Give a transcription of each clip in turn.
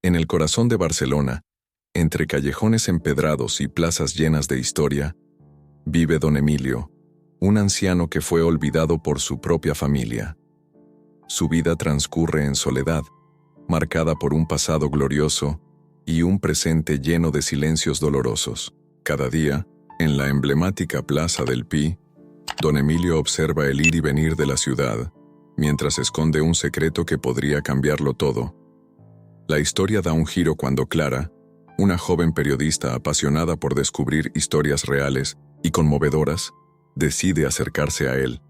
En el corazón de Barcelona, entre callejones empedrados y plazas llenas de historia, vive don Emilio, un anciano que fue olvidado por su propia familia. Su vida transcurre en soledad, marcada por un pasado glorioso y un presente lleno de silencios dolorosos. Cada día, en la emblemática Plaza del Pi, don Emilio observa el ir y venir de la ciudad, mientras esconde un secreto que podría cambiarlo todo. La historia da un giro cuando Clara, una joven periodista apasionada por descubrir historias reales y conmovedoras, decide acercarse a él.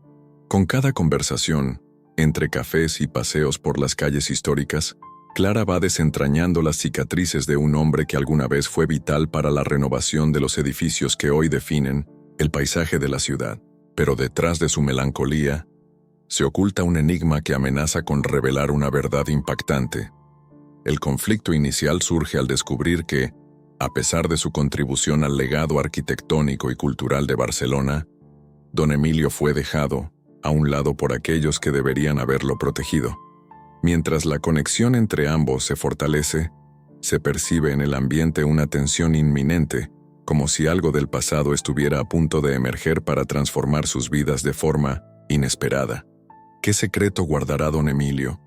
Con cada conversación, entre cafés y paseos por las calles históricas, Clara va desentrañando las cicatrices de un hombre que alguna vez fue vital para la renovación de los edificios que hoy definen el paisaje de la ciudad. Pero detrás de su melancolía, se oculta un enigma que amenaza con revelar una verdad impactante. El conflicto inicial surge al descubrir que, a pesar de su contribución al legado arquitectónico y cultural de Barcelona, don Emilio fue dejado a un lado por aquellos que deberían haberlo protegido. Mientras la conexión entre ambos se fortalece, se percibe en el ambiente una tensión inminente, como si algo del pasado estuviera a punto de emerger para transformar sus vidas de forma inesperada. ¿Qué secreto guardará don Emilio?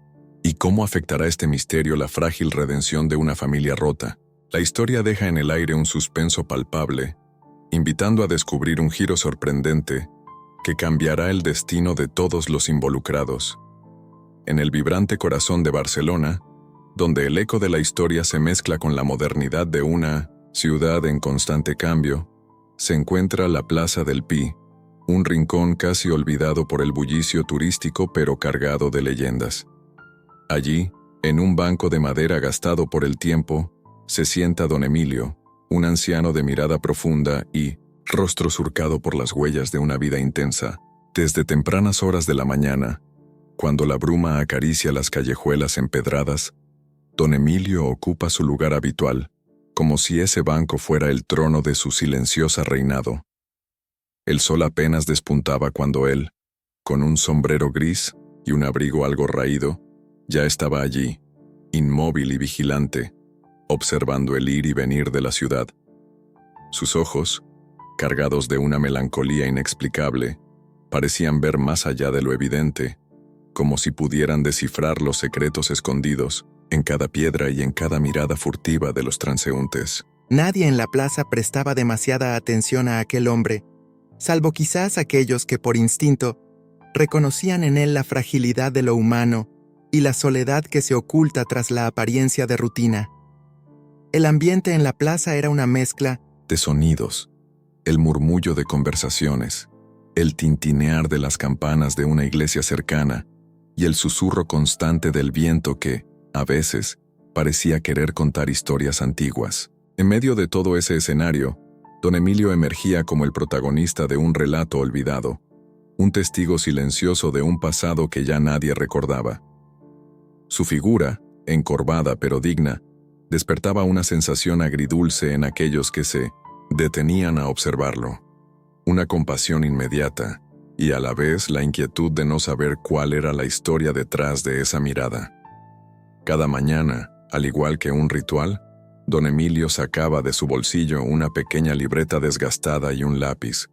¿Y cómo afectará este misterio la frágil redención de una familia rota? La historia deja en el aire un suspenso palpable, invitando a descubrir un giro sorprendente que cambiará el destino de todos los involucrados. En el vibrante corazón de Barcelona, donde el eco de la historia se mezcla con la modernidad de una ciudad en constante cambio, se encuentra la Plaza del Pi, un rincón casi olvidado por el bullicio turístico pero cargado de leyendas. Allí, en un banco de madera gastado por el tiempo, se sienta don Emilio, un anciano de mirada profunda y rostro surcado por las huellas de una vida intensa. Desde tempranas horas de la mañana, cuando la bruma acaricia las callejuelas empedradas, don Emilio ocupa su lugar habitual, como si ese banco fuera el trono de su silenciosa reinado. El sol apenas despuntaba cuando él, con un sombrero gris y un abrigo algo raído, ya estaba allí, inmóvil y vigilante, observando el ir y venir de la ciudad. Sus ojos, cargados de una melancolía inexplicable, parecían ver más allá de lo evidente, como si pudieran descifrar los secretos escondidos en cada piedra y en cada mirada furtiva de los transeúntes. Nadie en la plaza prestaba demasiada atención a aquel hombre, salvo quizás aquellos que por instinto reconocían en él la fragilidad de lo humano y la soledad que se oculta tras la apariencia de rutina. El ambiente en la plaza era una mezcla de sonidos, el murmullo de conversaciones, el tintinear de las campanas de una iglesia cercana y el susurro constante del viento que, a veces, parecía querer contar historias antiguas. En medio de todo ese escenario, don Emilio emergía como el protagonista de un relato olvidado, un testigo silencioso de un pasado que ya nadie recordaba. Su figura, encorvada pero digna, despertaba una sensación agridulce en aquellos que se detenían a observarlo, una compasión inmediata y a la vez la inquietud de no saber cuál era la historia detrás de esa mirada. Cada mañana, al igual que un ritual, don Emilio sacaba de su bolsillo una pequeña libreta desgastada y un lápiz,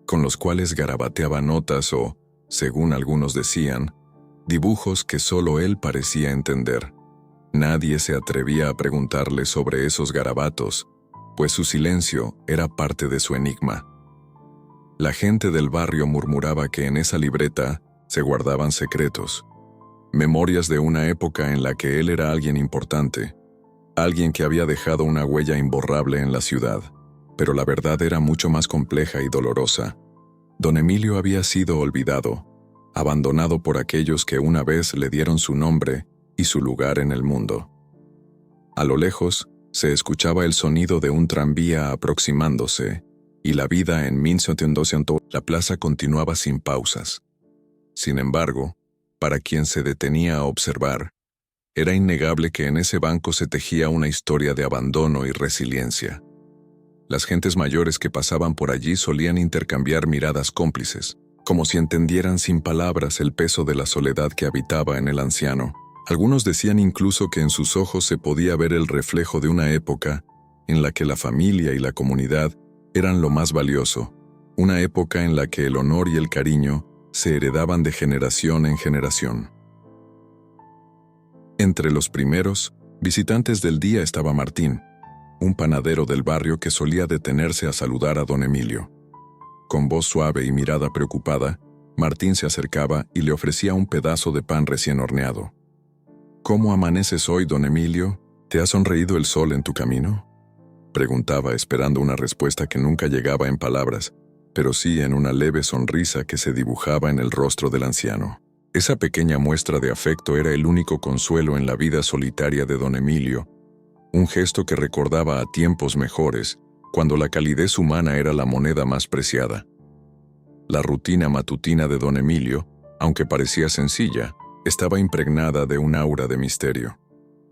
con los cuales garabateaba notas o, según algunos decían, dibujos que solo él parecía entender. Nadie se atrevía a preguntarle sobre esos garabatos, pues su silencio era parte de su enigma. La gente del barrio murmuraba que en esa libreta se guardaban secretos, memorias de una época en la que él era alguien importante, alguien que había dejado una huella imborrable en la ciudad, pero la verdad era mucho más compleja y dolorosa. Don Emilio había sido olvidado, abandonado por aquellos que una vez le dieron su nombre y su lugar en el mundo. A lo lejos, se escuchaba el sonido de un tranvía aproximándose, y la vida en 1912, la plaza continuaba sin pausas. Sin embargo, para quien se detenía a observar, era innegable que en ese banco se tejía una historia de abandono y resiliencia. Las gentes mayores que pasaban por allí solían intercambiar miradas cómplices, como si entendieran sin palabras el peso de la soledad que habitaba en el anciano. Algunos decían incluso que en sus ojos se podía ver el reflejo de una época en la que la familia y la comunidad eran lo más valioso, una época en la que el honor y el cariño se heredaban de generación en generación. Entre los primeros visitantes del día estaba Martín, un panadero del barrio que solía detenerse a saludar a don Emilio. Con voz suave y mirada preocupada, Martín se acercaba y le ofrecía un pedazo de pan recién horneado. «¿Cómo amaneces hoy, don Emilio? ¿Te ha sonreído el sol en tu camino?», preguntaba, esperando una respuesta que nunca llegaba en palabras, pero sí en una leve sonrisa que se dibujaba en el rostro del anciano. Esa pequeña muestra de afecto era el único consuelo en la vida solitaria de don Emilio, un gesto que recordaba a tiempos mejores, cuando la calidez humana era la moneda más preciada. La rutina matutina de don Emilio, aunque parecía sencilla, estaba impregnada de un aura de misterio.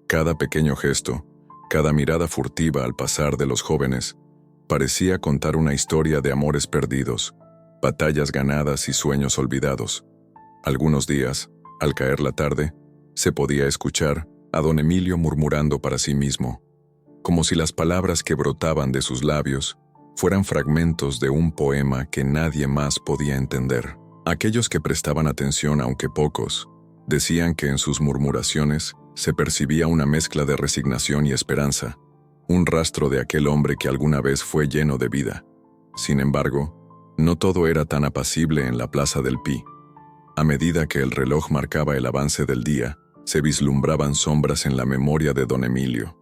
Cada pequeño gesto, cada mirada furtiva al pasar de los jóvenes, parecía contar una historia de amores perdidos, batallas ganadas y sueños olvidados. Algunos días, al caer la tarde, se podía escuchar a don Emilio murmurando para sí mismo, como si las palabras que brotaban de sus labios fueran fragmentos de un poema que nadie más podía entender. Aquellos que prestaban atención, aunque pocos, decían que en sus murmuraciones se percibía una mezcla de resignación y esperanza, un rastro de aquel hombre que alguna vez fue lleno de vida. Sin embargo, no todo era tan apacible en la Plaza del Pi. A medida que el reloj marcaba el avance del día, se vislumbraban sombras en la memoria de don Emilio.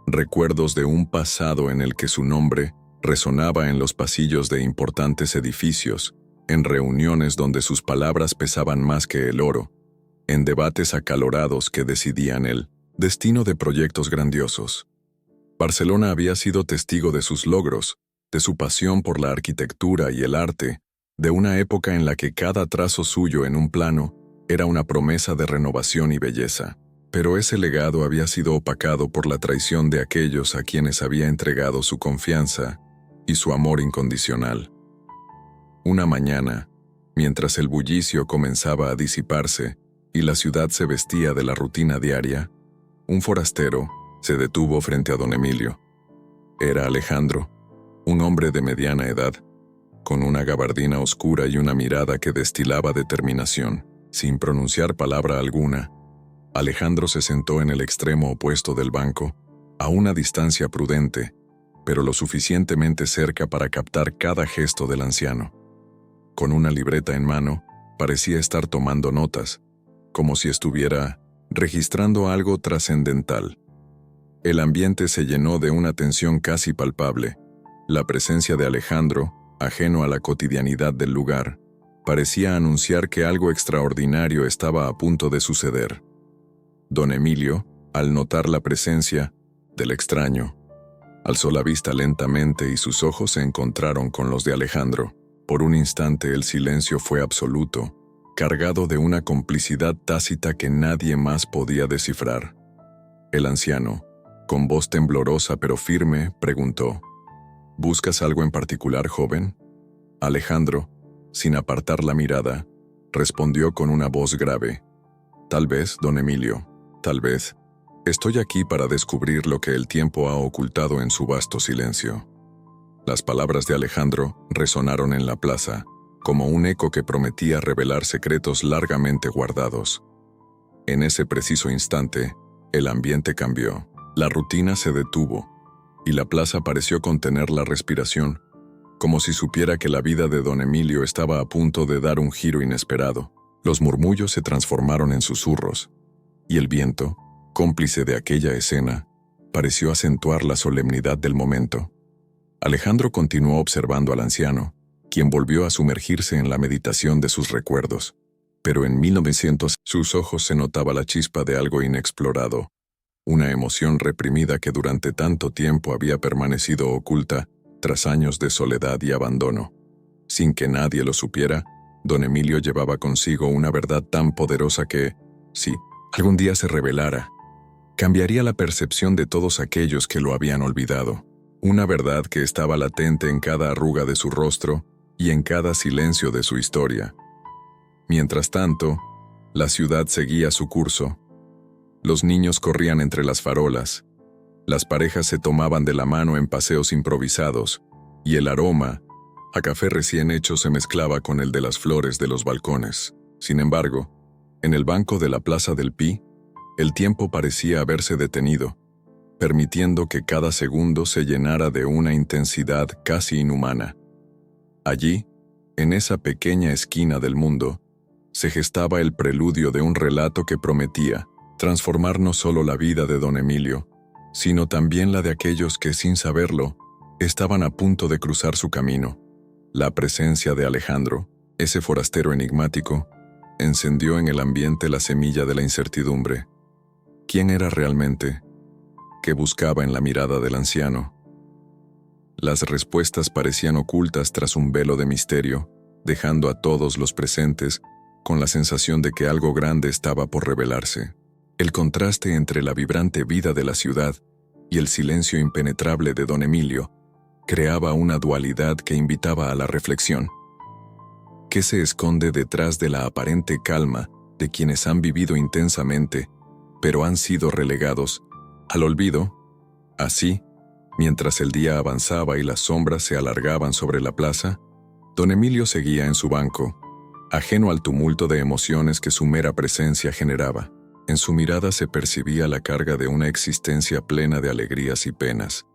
Recuerdos de un pasado en el que su nombre resonaba en los pasillos de importantes edificios, en reuniones donde sus palabras pesaban más que el oro, en debates acalorados que decidían el destino de proyectos grandiosos. Barcelona había sido testigo de sus logros, de su pasión por la arquitectura y el arte, de una época en la que cada trazo suyo en un plano era una promesa de renovación y belleza. Pero ese legado había sido opacado por la traición de aquellos a quienes había entregado su confianza y su amor incondicional. Una mañana, mientras el bullicio comenzaba a disiparse y la ciudad se vestía de la rutina diaria, un forastero se detuvo frente a don Emilio. Era Alejandro, un hombre de mediana edad, con una gabardina oscura y una mirada que destilaba determinación. Sin pronunciar palabra alguna, Alejandro se sentó en el extremo opuesto del banco, a una distancia prudente, pero lo suficientemente cerca para captar cada gesto del anciano. Con una libreta en mano, parecía estar tomando notas, como si estuviera registrando algo trascendental. El ambiente se llenó de una tensión casi palpable. La presencia de Alejandro, ajeno a la cotidianidad del lugar, parecía anunciar que algo extraordinario estaba a punto de suceder. Don Emilio, al notar la presencia del extraño, alzó la vista lentamente y sus ojos se encontraron con los de Alejandro. Por un instante el silencio fue absoluto, cargado de una complicidad tácita que nadie más podía descifrar. El anciano, con voz temblorosa pero firme, preguntó: «¿Buscas algo en particular, joven?». Alejandro, sin apartar la mirada, respondió con una voz grave: «Tal vez, don Emilio, tal vez. Estoy aquí para descubrir lo que el tiempo ha ocultado en su vasto silencio». Las palabras de Alejandro resonaron en la plaza, como un eco que prometía revelar secretos largamente guardados. En ese preciso instante, el ambiente cambió. La rutina se detuvo, y la plaza pareció contener la respiración, como si supiera que la vida de don Emilio estaba a punto de dar un giro inesperado. Los murmullos se transformaron en susurros, y el viento, cómplice de aquella escena, pareció acentuar la solemnidad del momento. Alejandro continuó observando al anciano, quien volvió a sumergirse en la meditación de sus recuerdos. Pero en 1900 sus ojos se notaba la chispa de algo inexplorado, una emoción reprimida que durante tanto tiempo había permanecido oculta tras años de soledad y abandono. Sin que nadie lo supiera, don Emilio llevaba consigo una verdad tan poderosa que, si algún día se revelara, cambiaría la percepción de todos aquellos que lo habían olvidado. Una verdad que estaba latente en cada arruga de su rostro y en cada silencio de su historia. Mientras tanto, la ciudad seguía su curso. Los niños corrían entre las farolas, las parejas se tomaban de la mano en paseos improvisados, y el aroma a café recién hecho se mezclaba con el de las flores de los balcones. Sin embargo, en el banco de la Plaza del Pi, el tiempo parecía haberse detenido, permitiendo que cada segundo se llenara de una intensidad casi inhumana. Allí, en esa pequeña esquina del mundo, se gestaba el preludio de un relato que prometía transformar no solo la vida de don Emilio, sino también la de aquellos que, sin saberlo, estaban a punto de cruzar su camino. La presencia de Alejandro, ese forastero enigmático, encendió en el ambiente la semilla de la incertidumbre. ¿Quién era realmente? ¿Qué buscaba en la mirada del anciano? Las respuestas parecían ocultas tras un velo de misterio, dejando a todos los presentes con la sensación de que algo grande estaba por revelarse. El contraste entre la vibrante vida de la ciudad y el silencio impenetrable de don Emilio creaba una dualidad que invitaba a la reflexión. ¿Qué se esconde detrás de la aparente calma de quienes han vivido intensamente, pero han sido relegados al olvido? Así, mientras el día avanzaba y las sombras se alargaban sobre la plaza, don Emilio seguía en su banco, ajeno al tumulto de emociones que su mera presencia generaba. En su mirada se percibía la carga de una existencia plena de alegrías y penas,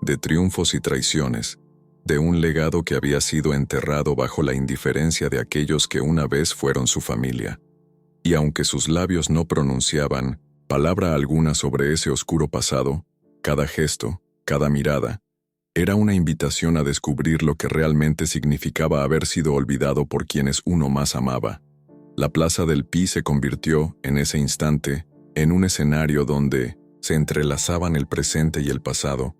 de triunfos y traiciones, de un legado que había sido enterrado bajo la indiferencia de aquellos que una vez fueron su familia. Y aunque sus labios no pronunciaban palabra alguna sobre ese oscuro pasado, cada gesto, cada mirada, era una invitación a descubrir lo que realmente significaba haber sido olvidado por quienes uno más amaba. La Plaza del Pi se convirtió, en ese instante, en un escenario donde se entrelazaban el presente y el pasado,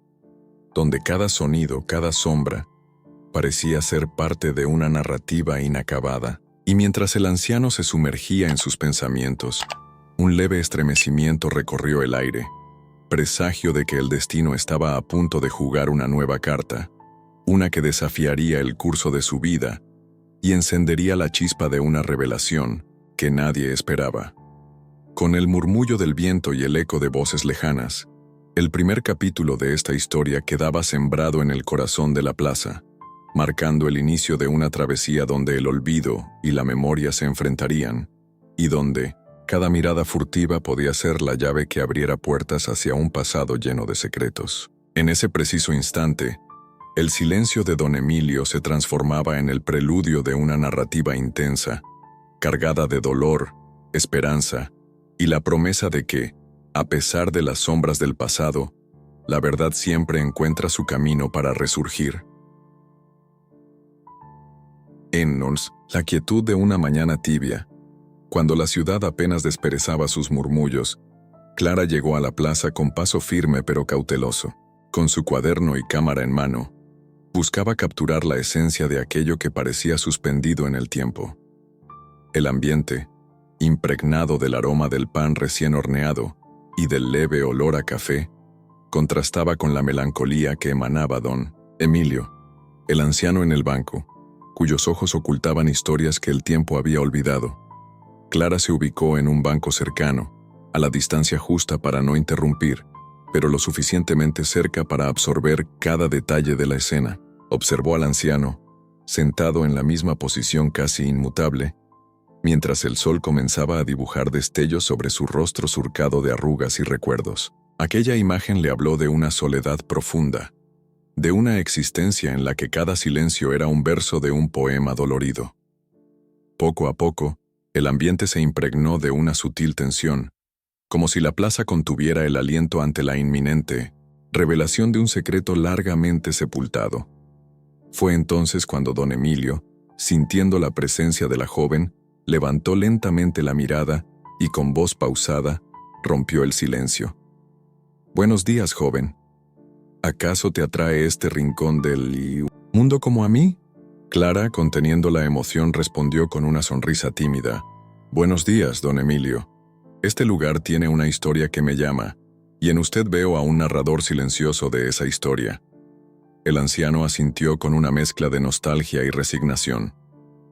donde cada sonido, cada sombra, parecía ser parte de una narrativa inacabada. Y mientras el anciano se sumergía en sus pensamientos, un leve estremecimiento recorrió el aire, presagio de que el destino estaba a punto de jugar una nueva carta, una que desafiaría el curso de su vida y encendería la chispa de una revelación que nadie esperaba. Con el murmullo del viento y el eco de voces lejanas, el primer capítulo de esta historia quedaba sembrado en el corazón de la plaza, marcando el inicio de una travesía donde el olvido y la memoria se enfrentarían, y donde cada mirada furtiva podía ser la llave que abriera puertas hacia un pasado lleno de secretos. En ese preciso instante, el silencio de don Emilio se transformaba en el preludio de una narrativa intensa, cargada de dolor, esperanza y la promesa de que, a pesar de las sombras del pasado, la verdad siempre encuentra su camino para resurgir. Ennos, la quietud de una mañana tibia. Cuando la ciudad apenas desperezaba sus murmullos, Clara llegó a la plaza con paso firme pero cauteloso. Con su cuaderno y cámara en mano, buscaba capturar la esencia de aquello que parecía suspendido en el tiempo. El ambiente, impregnado del aroma del pan recién horneado y del leve olor a café, contrastaba con la melancolía que emanaba don Emilio, el anciano en el banco, cuyos ojos ocultaban historias que el tiempo había olvidado. Clara se ubicó en un banco cercano, a la distancia justa para no interrumpir, pero lo suficientemente cerca para absorber cada detalle de la escena. Observó al anciano, sentado en la misma posición casi inmutable, mientras el sol comenzaba a dibujar destellos sobre su rostro surcado de arrugas y recuerdos. Aquella imagen le habló de una soledad profunda, de una existencia en la que cada silencio era un verso de un poema dolorido. Poco a poco, el ambiente se impregnó de una sutil tensión, como si la plaza contuviera el aliento ante la inminente revelación de un secreto largamente sepultado. Fue entonces cuando don Emilio, sintiendo la presencia de la joven, levantó lentamente la mirada y con voz pausada rompió el silencio. «Buenos días, joven. ¿Acaso te atrae este rincón del mundo como a mí?» Clara, conteniendo la emoción, respondió con una sonrisa tímida. «Buenos días, don Emilio. Este lugar tiene una historia que me llama, y en usted veo a un narrador silencioso de esa historia». El anciano asintió con una mezcla de nostalgia y resignación.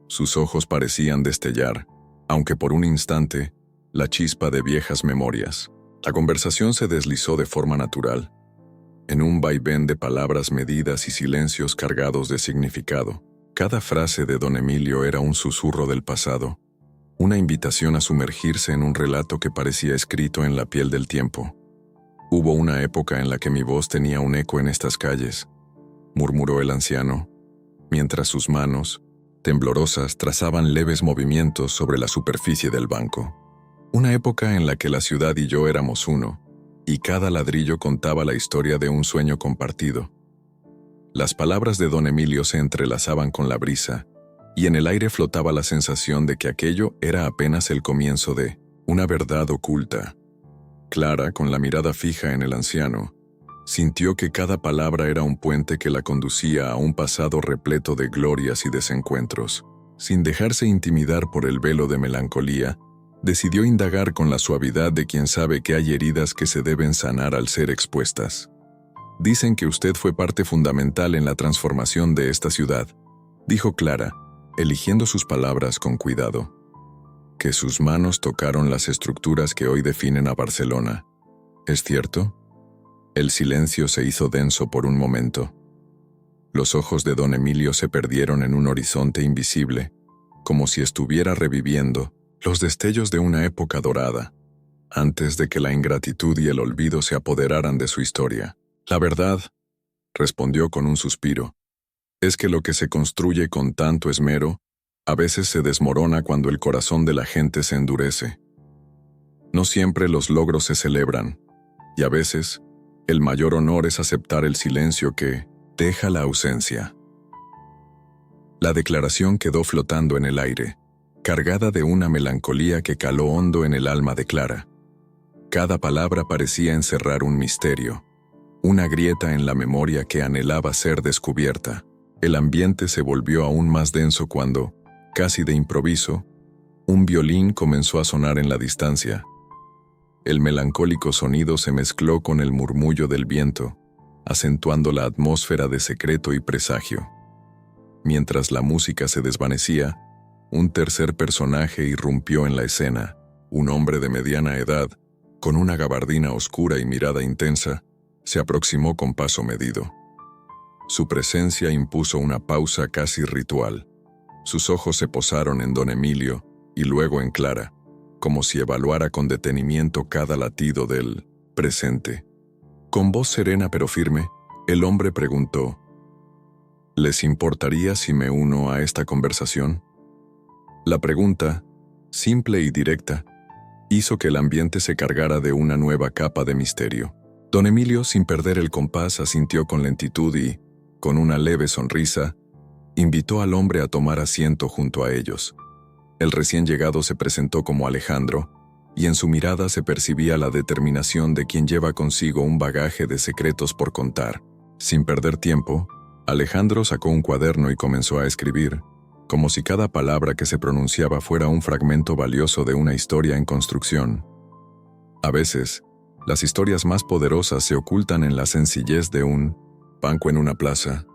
Sus ojos parecían destellar, aunque por un instante, la chispa de viejas memorias. La conversación se deslizó de forma natural, en un vaivén de palabras medidas y silencios cargados de significado. Cada frase de don Emilio era un susurro del pasado, una invitación a sumergirse en un relato que parecía escrito en la piel del tiempo. Hubo una época en la que mi voz tenía un eco en estas calles, murmuró el anciano, mientras sus manos, temblorosas, trazaban leves movimientos sobre la superficie del banco. Una época en la que la ciudad y yo éramos uno, y cada ladrillo contaba la historia de un sueño compartido. Las palabras de don Emilio se entrelazaban con la brisa, y en el aire flotaba la sensación de que aquello era apenas el comienzo de una verdad oculta. Clara, con la mirada fija en el anciano, sintió que cada palabra era un puente que la conducía a un pasado repleto de glorias y desencuentros. Sin dejarse intimidar por el velo de melancolía, decidió indagar con la suavidad de quien sabe que hay heridas que se deben sanar al ser expuestas. Dicen que usted fue parte fundamental en la transformación de esta ciudad, dijo Clara, eligiendo sus palabras con cuidado. Que sus manos tocaron las estructuras que hoy definen a Barcelona. ¿Es cierto? El silencio se hizo denso por un momento. Los ojos de don Emilio se perdieron en un horizonte invisible, como si estuviera reviviendo los destellos de una época dorada, antes de que la ingratitud y el olvido se apoderaran de su historia. La verdad, respondió con un suspiro, es que lo que se construye con tanto esmero, a veces se desmorona cuando el corazón de la gente se endurece. No siempre los logros se celebran, y a veces, el mayor honor es aceptar el silencio que deja la ausencia. La declaración quedó flotando en el aire, cargada de una melancolía que caló hondo en el alma de Clara. Cada palabra parecía encerrar un misterio, una grieta en la memoria que anhelaba ser descubierta. El ambiente se volvió aún más denso cuando, casi de improviso, un violín comenzó a sonar en la distancia. El melancólico sonido se mezcló con el murmullo del viento, acentuando la atmósfera de secreto y presagio. Mientras la música se desvanecía, un tercer personaje irrumpió en la escena, un hombre de mediana edad, con una gabardina oscura y mirada intensa, se aproximó con paso medido. Su presencia impuso una pausa casi ritual. Sus ojos se posaron en don Emilio y luego en Clara, como si evaluara con detenimiento cada latido del presente. Con voz serena pero firme, el hombre preguntó, ¿les importaría si me uno a esta conversación? La pregunta, simple y directa, hizo que el ambiente se cargara de una nueva capa de misterio. Don Emilio, sin perder el compás, asintió con lentitud y, con una leve sonrisa, invitó al hombre a tomar asiento junto a ellos. El recién llegado se presentó como Alejandro, y en su mirada se percibía la determinación de quien lleva consigo un bagaje de secretos por contar. Sin perder tiempo, Alejandro sacó un cuaderno y comenzó a escribir, como si cada palabra que se pronunciaba fuera un fragmento valioso de una historia en construcción. A veces, las historias más poderosas se ocultan en la sencillez de un banco en una plaza,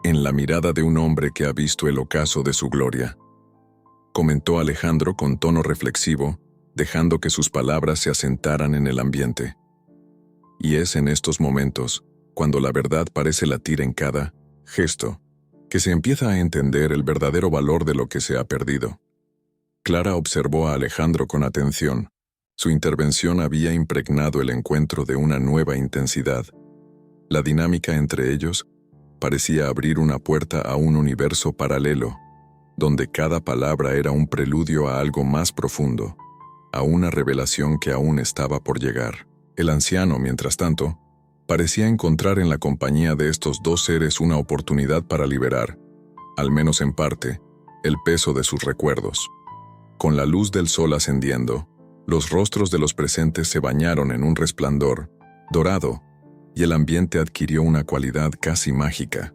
en la mirada de un hombre que ha visto el ocaso de su gloria, comentó Alejandro con tono reflexivo, dejando que sus palabras se asentaran en el ambiente. Y es en estos momentos, cuando la verdad parece latir en cada gesto, que se empieza a entender el verdadero valor de lo que se ha perdido. Clara observó a Alejandro con atención. Su intervención había impregnado el encuentro de una nueva intensidad. La dinámica entre ellos parecía abrir una puerta a un universo paralelo, donde cada palabra era un preludio a algo más profundo, a una revelación que aún estaba por llegar. El anciano, mientras tanto, parecía encontrar en la compañía de estos dos seres una oportunidad para liberar, al menos en parte, el peso de sus recuerdos. Con la luz del sol ascendiendo, los rostros de los presentes se bañaron en un resplandor dorado, y el ambiente adquirió una cualidad casi mágica.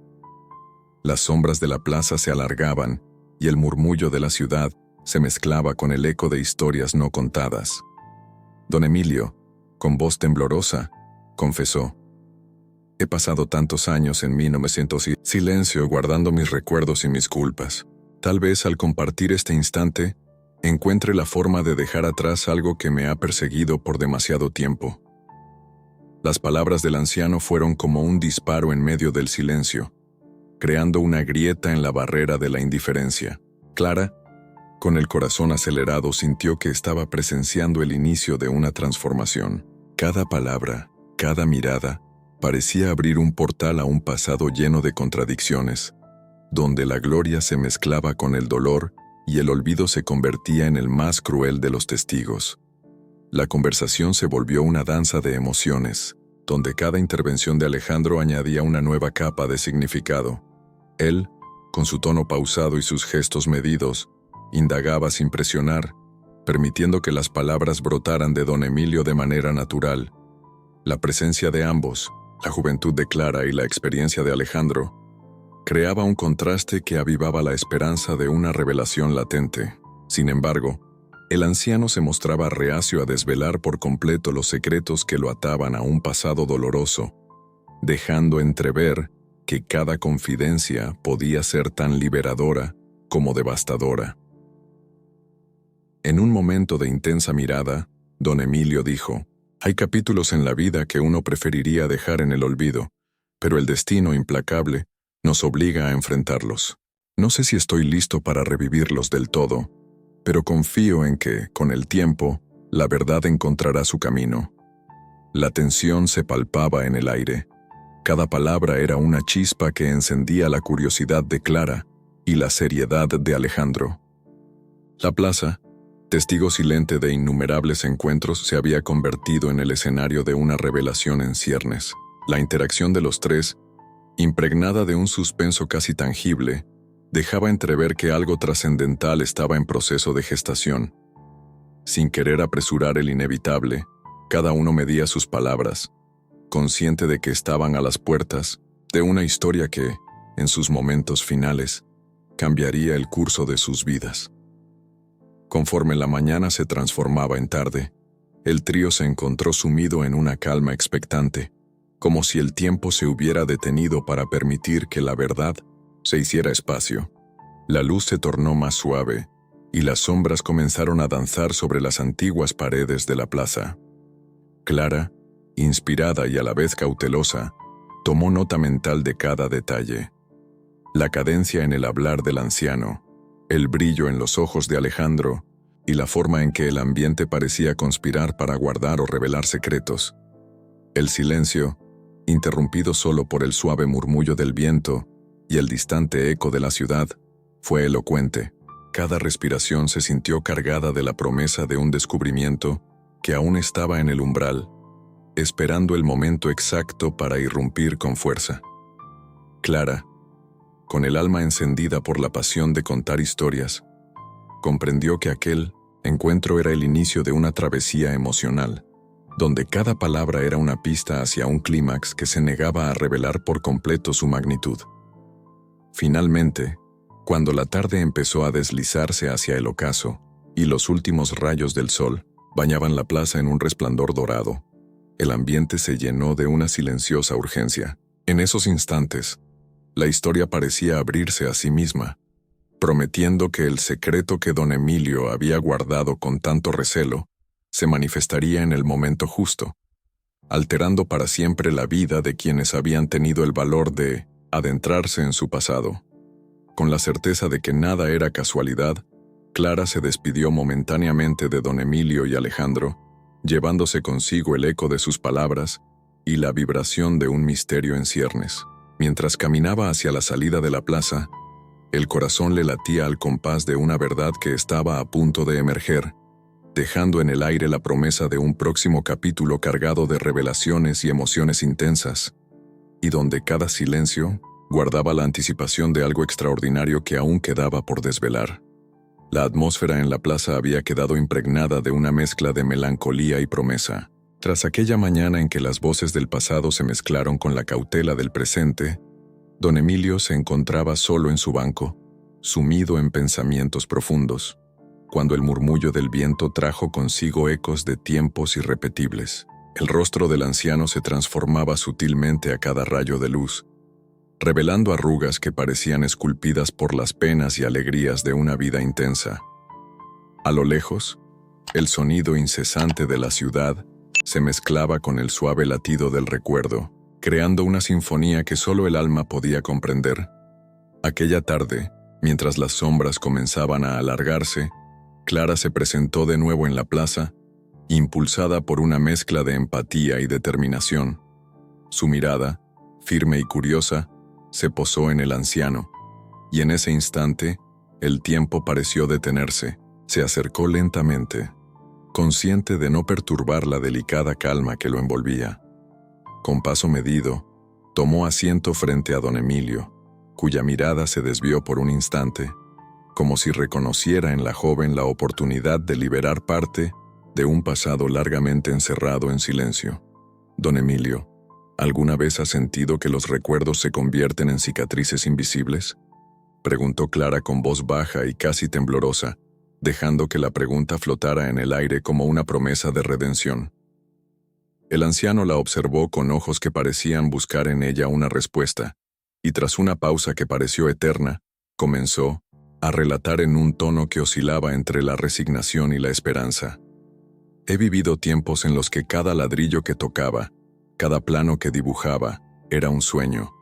Las sombras de la plaza se alargaban, y el murmullo de la ciudad se mezclaba con el eco de historias no contadas. Don Emilio, con voz temblorosa, confesó, «He pasado tantos años en mí, no me siento silencio guardando mis recuerdos y mis culpas. Tal vez al compartir este instante, encuentre la forma de dejar atrás algo que me ha perseguido por demasiado tiempo. Las palabras del anciano fueron como un disparo en medio del silencio, creando una grieta en la barrera de la indiferencia. Clara, con el corazón acelerado, sintió que estaba presenciando el inicio de una transformación. Cada palabra, cada mirada, parecía abrir un portal a un pasado lleno de contradicciones, donde la gloria se mezclaba con el dolor y el olvido se convertía en el más cruel de los testigos. La conversación se volvió una danza de emociones, donde cada intervención de Alejandro añadía una nueva capa de significado. Él, con su tono pausado y sus gestos medidos, indagaba sin presionar, permitiendo que las palabras brotaran de don Emilio de manera natural. La presencia de ambos, la juventud de Clara y la experiencia de Alejandro, creaba un contraste que avivaba la esperanza de una revelación latente. Sin embargo, el anciano se mostraba reacio a desvelar por completo los secretos que lo ataban a un pasado doloroso, dejando entrever que cada confidencia podía ser tan liberadora como devastadora. En un momento de intensa mirada, don Emilio dijo: «Hay capítulos en la vida que uno preferiría dejar en el olvido, pero el destino implacable nos obliga a enfrentarlos. No sé si estoy listo para revivirlos del todo, pero confío en que, con el tiempo, la verdad encontrará su camino». La tensión se palpaba en el aire. Cada palabra era una chispa que encendía la curiosidad de Clara y la seriedad de Alejandro. La plaza, testigo silente de innumerables encuentros, se había convertido en el escenario de una revelación en ciernes. La interacción de los tres, impregnada de un suspenso casi tangible, dejaba entrever que algo trascendental estaba en proceso de gestación. Sin querer apresurar el inevitable, cada uno medía sus palabras, consciente de que estaban a las puertas de una historia que, en sus momentos finales, cambiaría el curso de sus vidas. Conforme la mañana se transformaba en tarde, el trío se encontró sumido en una calma expectante, como si el tiempo se hubiera detenido para permitir que la verdad se hiciera espacio. La luz se tornó más suave, y las sombras comenzaron a danzar sobre las antiguas paredes de la plaza. Clara, inspirada y a la vez cautelosa, tomó nota mental de cada detalle. La cadencia en el hablar del anciano, el brillo en los ojos de Alejandro y la forma en que el ambiente parecía conspirar para guardar o revelar secretos. El silencio, interrumpido solo por el suave murmullo del viento y el distante eco de la ciudad, fue elocuente. Cada respiración se sintió cargada de la promesa de un descubrimiento que aún estaba en el umbral, esperando el momento exacto para irrumpir con fuerza. Clara, con el alma encendida por la pasión de contar historias, comprendió que aquel encuentro era el inicio de una travesía emocional, donde cada palabra era una pista hacia un clímax que se negaba a revelar por completo su magnitud. Finalmente, cuando la tarde empezó a deslizarse hacia el ocaso y los últimos rayos del sol bañaban la plaza en un resplandor dorado, el ambiente se llenó de una silenciosa urgencia. En esos instantes, la historia parecía abrirse a sí misma, prometiendo que el secreto que don Emilio había guardado con tanto recelo se manifestaría en el momento justo, alterando para siempre la vida de quienes habían tenido el valor de adentrarse en su pasado. Con la certeza de que nada era casualidad, Clara se despidió momentáneamente de don Emilio y Alejandro, llevándose consigo el eco de sus palabras y la vibración de un misterio en ciernes. Mientras caminaba hacia la salida de la plaza, el corazón le latía al compás de una verdad que estaba a punto de emerger, dejando en el aire la promesa de un próximo capítulo cargado de revelaciones y emociones intensas, y donde cada silencio guardaba la anticipación de algo extraordinario que aún quedaba por desvelar. La atmósfera en la plaza había quedado impregnada de una mezcla de melancolía y promesa. Tras aquella mañana en que las voces del pasado se mezclaron con la cautela del presente, don Emilio se encontraba solo en su banco, sumido en pensamientos profundos, cuando el murmullo del viento trajo consigo ecos de tiempos irrepetibles. El rostro del anciano se transformaba sutilmente a cada rayo de luz, revelando arrugas que parecían esculpidas por las penas y alegrías de una vida intensa. A lo lejos, el sonido incesante de la ciudad se mezclaba con el suave latido del recuerdo, creando una sinfonía que solo el alma podía comprender. Aquella tarde, mientras las sombras comenzaban a alargarse, Clara se presentó de nuevo en la plaza, impulsada por una mezcla de empatía y determinación. Su mirada, firme y curiosa, se posó en el anciano, y en ese instante, el tiempo pareció detenerse. Se acercó lentamente, consciente de no perturbar la delicada calma que lo envolvía. Con paso medido, tomó asiento frente a don Emilio, cuya mirada se desvió por un instante, como si reconociera en la joven la oportunidad de liberar parte de un pasado largamente encerrado en silencio. Don Emilio, ¿alguna vez ha sentido que los recuerdos se convierten en cicatrices invisibles?, preguntó Clara con voz baja y casi temblorosa, dejando que la pregunta flotara en el aire como una promesa de redención. El anciano la observó con ojos que parecían buscar en ella una respuesta, y tras una pausa que pareció eterna, comenzó a relatar en un tono que oscilaba entre la resignación y la esperanza. He vivido tiempos en los que cada ladrillo que tocaba, cada plano que dibujaba, era un sueño.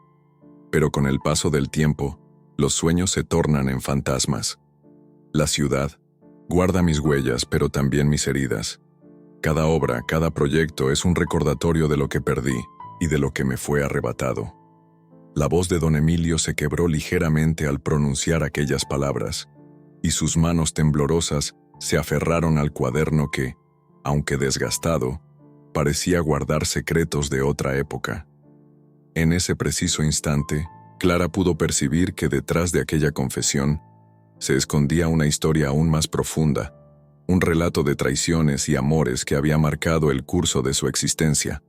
Pero con el paso del tiempo, los sueños se tornan en fantasmas. La ciudad guarda mis huellas, pero también mis heridas. Cada obra, cada proyecto es un recordatorio de lo que perdí y de lo que me fue arrebatado. La voz de don Emilio se quebró ligeramente al pronunciar aquellas palabras, y sus manos temblorosas se aferraron al cuaderno que, aunque desgastado, parecía guardar secretos de otra época. En ese preciso instante, Clara pudo percibir que detrás de aquella confesión se escondía una historia aún más profunda, un relato de traiciones y amores que había marcado el curso de su existencia.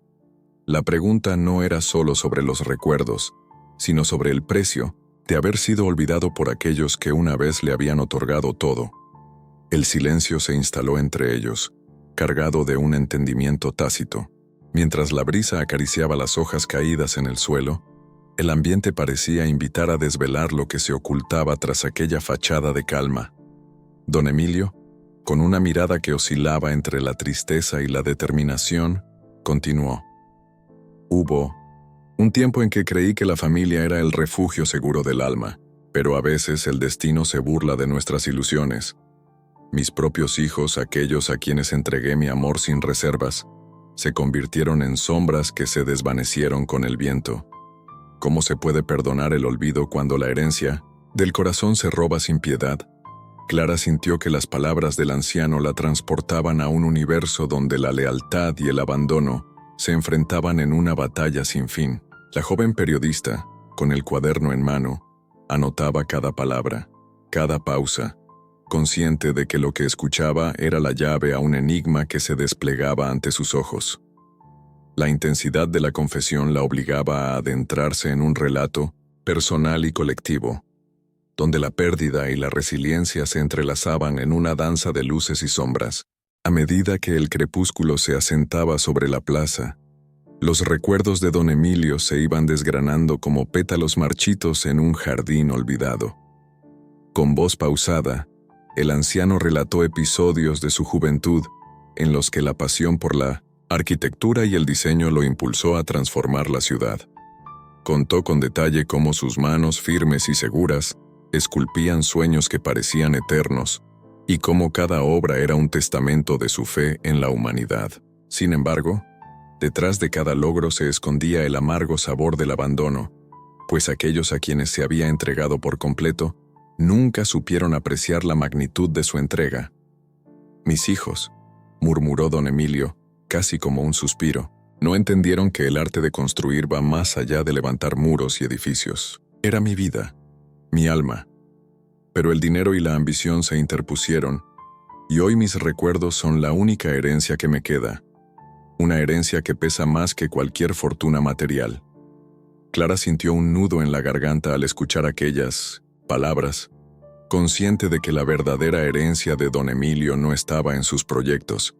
La pregunta no era solo sobre los recuerdos, sino sobre el precio de haber sido olvidado por aquellos que una vez le habían otorgado todo. El silencio se instaló entre ellos, cargado de un entendimiento tácito. Mientras la brisa acariciaba las hojas caídas en el suelo, el ambiente parecía invitar a desvelar lo que se ocultaba tras aquella fachada de calma. Don Emilio, con una mirada que oscilaba entre la tristeza y la determinación, continuó. Hubo un tiempo en que creí que la familia era el refugio seguro del alma, pero a veces el destino se burla de nuestras ilusiones. Mis propios hijos, aquellos a quienes entregué mi amor sin reservas, se convirtieron en sombras que se desvanecieron con el viento. ¿Cómo se puede perdonar el olvido cuando la herencia del corazón se roba sin piedad? Clara sintió que las palabras del anciano la transportaban a un universo donde la lealtad y el abandono se enfrentaban en una batalla sin fin. La joven periodista, con el cuaderno en mano, anotaba cada palabra, cada pausa, consciente de que lo que escuchaba era la llave a un enigma que se desplegaba ante sus ojos. La intensidad de la confesión la obligaba a adentrarse en un relato personal y colectivo, donde la pérdida y la resiliencia se entrelazaban en una danza de luces y sombras. A medida que el crepúsculo se asentaba sobre la plaza, los recuerdos de don Emilio se iban desgranando como pétalos marchitos en un jardín olvidado. Con voz pausada, el anciano relató episodios de su juventud en los que la pasión por la arquitectura y el diseño lo impulsó a transformar la ciudad. Contó con detalle cómo sus manos firmes y seguras esculpían sueños que parecían eternos, y cómo cada obra era un testamento de su fe en la humanidad. Sin embargo, detrás de cada logro se escondía el amargo sabor del abandono, pues aquellos a quienes se había entregado por completo nunca supieron apreciar la magnitud de su entrega. «Mis hijos», murmuró don Emilio, casi como un suspiro, no entendieron que el arte de construir va más allá de levantar muros y edificios. Era mi vida, mi alma. Pero el dinero y la ambición se interpusieron, y hoy mis recuerdos son la única herencia que me queda, una herencia que pesa más que cualquier fortuna material. Clara sintió un nudo en la garganta al escuchar aquellas palabras, consciente de que la verdadera herencia de don Emilio no estaba en sus proyectos,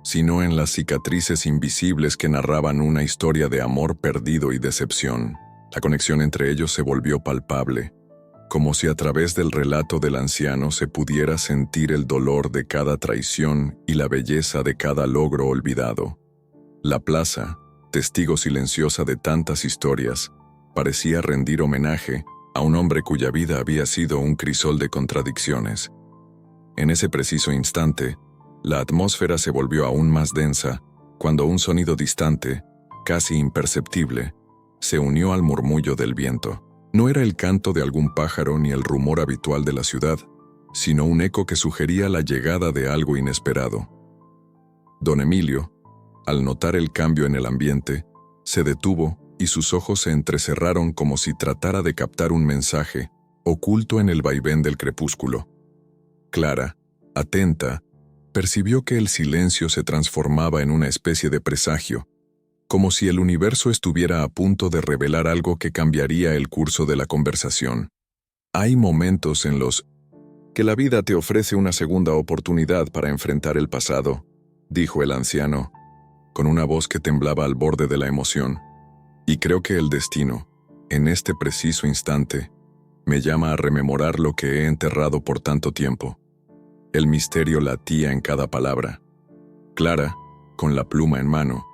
sino en las cicatrices invisibles que narraban una historia de amor perdido y decepción. La conexión entre ellos se volvió palpable, como si a través del relato del anciano se pudiera sentir el dolor de cada traición y la belleza de cada logro olvidado. La plaza, testigo silenciosa de tantas historias, parecía rendir homenaje a un hombre cuya vida había sido un crisol de contradicciones. En ese preciso instante, la atmósfera se volvió aún más densa cuando un sonido distante, casi imperceptible, se unió al murmullo del viento. No era el canto de algún pájaro ni el rumor habitual de la ciudad, sino un eco que sugería la llegada de algo inesperado. Don Emilio, al notar el cambio en el ambiente, se detuvo y sus ojos se entrecerraron como si tratara de captar un mensaje, oculto en el vaivén del crepúsculo. Clara, atenta, percibió que el silencio se transformaba en una especie de presagio, como si el universo estuviera a punto de revelar algo que cambiaría el curso de la conversación. Hay momentos en los que la vida te ofrece una segunda oportunidad para enfrentar el pasado, dijo el anciano, con una voz que temblaba al borde de la emoción. Y creo que el destino, en este preciso instante, me llama a rememorar lo que he enterrado por tanto tiempo. El misterio latía en cada palabra. Clara, con la pluma en mano,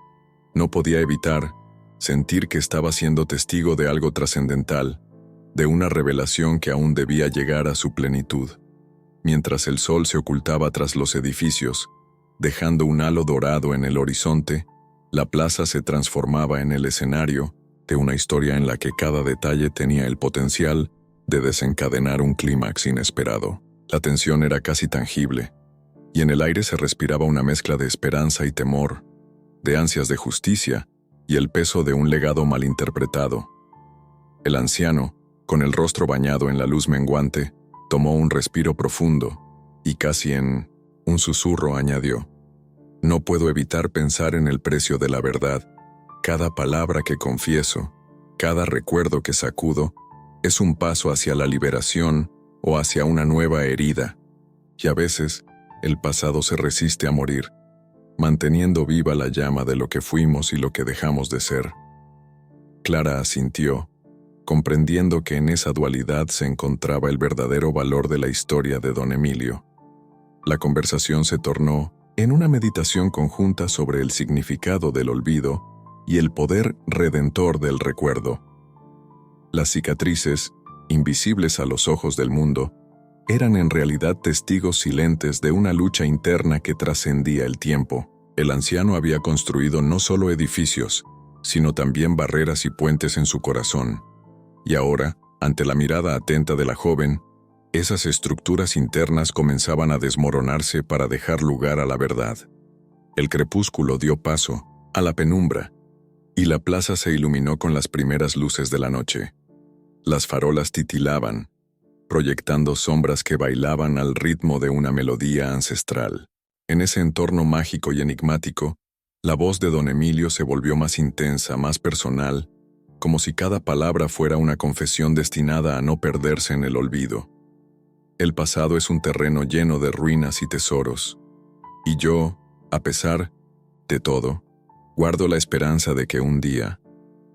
no podía evitar sentir que estaba siendo testigo de algo trascendental, de una revelación que aún debía llegar a su plenitud. Mientras el sol se ocultaba tras los edificios, dejando un halo dorado en el horizonte, la plaza se transformaba en el escenario de una historia en la que cada detalle tenía el potencial de desencadenar un clímax inesperado. La tensión era casi tangible, y en el aire se respiraba una mezcla de esperanza y temor, de ansias de justicia y el peso de un legado malinterpretado. El anciano, con el rostro bañado en la luz menguante, tomó un respiro profundo y casi en un susurro añadió: «No puedo evitar pensar en el precio de la verdad. Cada palabra que confieso, cada recuerdo que sacudo, es un paso hacia la liberación o hacia una nueva herida. Y a veces, el pasado se resiste a morir, manteniendo viva la llama de lo que fuimos y lo que dejamos de ser». Clara asintió, comprendiendo que en esa dualidad se encontraba el verdadero valor de la historia de don Emilio. La conversación se tornó en una meditación conjunta sobre el significado del olvido y el poder redentor del recuerdo. Las cicatrices, invisibles a los ojos del mundo, eran en realidad testigos silentes de una lucha interna que trascendía el tiempo. El anciano había construido no solo edificios, sino también barreras y puentes en su corazón. Y ahora, ante la mirada atenta de la joven, esas estructuras internas comenzaban a desmoronarse para dejar lugar a la verdad. El crepúsculo dio paso a la penumbra, y la plaza se iluminó con las primeras luces de la noche. Las farolas titilaban, proyectando sombras que bailaban al ritmo de una melodía ancestral. En ese entorno mágico y enigmático, la voz de don Emilio se volvió más intensa, más personal, como si cada palabra fuera una confesión destinada a no perderse en el olvido. El pasado es un terreno lleno de ruinas y tesoros, y yo, a pesar de todo, guardo la esperanza de que un día,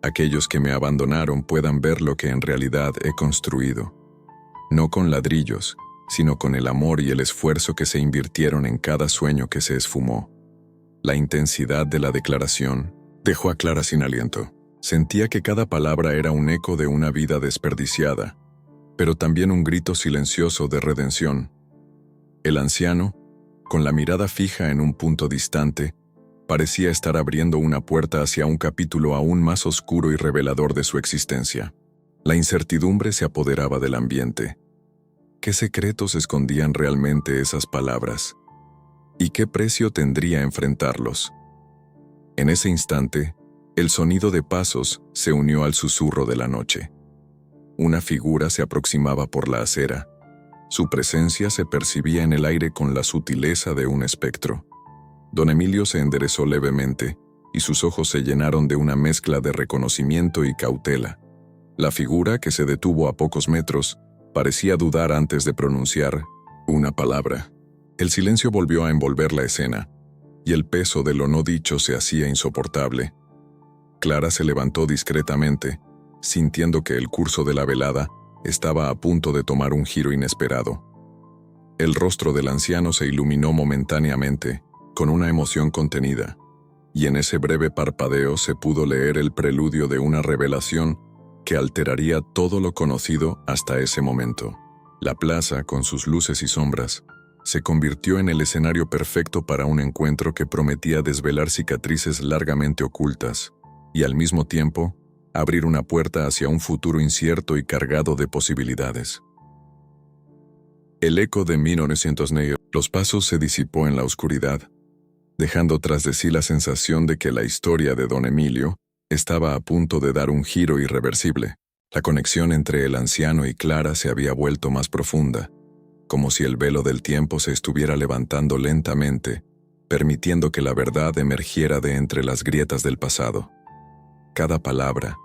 aquellos que me abandonaron puedan ver lo que en realidad he construido. No con ladrillos, sino con el amor y el esfuerzo que se invirtieron en cada sueño que se esfumó. La intensidad de la declaración dejó a Clara sin aliento. Sentía que cada palabra era un eco de una vida desperdiciada, pero también un grito silencioso de redención. El anciano, con la mirada fija en un punto distante, parecía estar abriendo una puerta hacia un capítulo aún más oscuro y revelador de su existencia. La incertidumbre se apoderaba del ambiente. ¿Qué secretos escondían realmente esas palabras? ¿Y qué precio tendría enfrentarlos? En ese instante, el sonido de pasos se unió al susurro de la noche. Una figura se aproximaba por la acera. Su presencia se percibía en el aire con la sutileza de un espectro. Don Emilio se enderezó levemente, y sus ojos se llenaron de una mezcla de reconocimiento y cautela. La figura, que se detuvo a pocos metros, parecía dudar antes de pronunciar una palabra. El silencio volvió a envolver la escena, y el peso de lo no dicho se hacía insoportable. Clara se levantó discretamente, sintiendo que el curso de la velada estaba a punto de tomar un giro inesperado. El rostro del anciano se iluminó momentáneamente, con una emoción contenida, y en ese breve parpadeo se pudo leer el preludio de una revelación que alteraría todo lo conocido hasta ese momento. La plaza, con sus luces y sombras, se convirtió en el escenario perfecto para un encuentro que prometía desvelar cicatrices largamente ocultas y, al mismo tiempo, abrir una puerta hacia un futuro incierto y cargado de posibilidades. El eco de 1909, los pasos se disipó en la oscuridad, dejando tras de sí la sensación de que la historia de don Emilio estaba a punto de dar un giro irreversible. La conexión entre el anciano y Clara se había vuelto más profunda, como si el velo del tiempo se estuviera levantando lentamente, permitiendo que la verdad emergiera de entre las grietas del pasado. Cada palabra,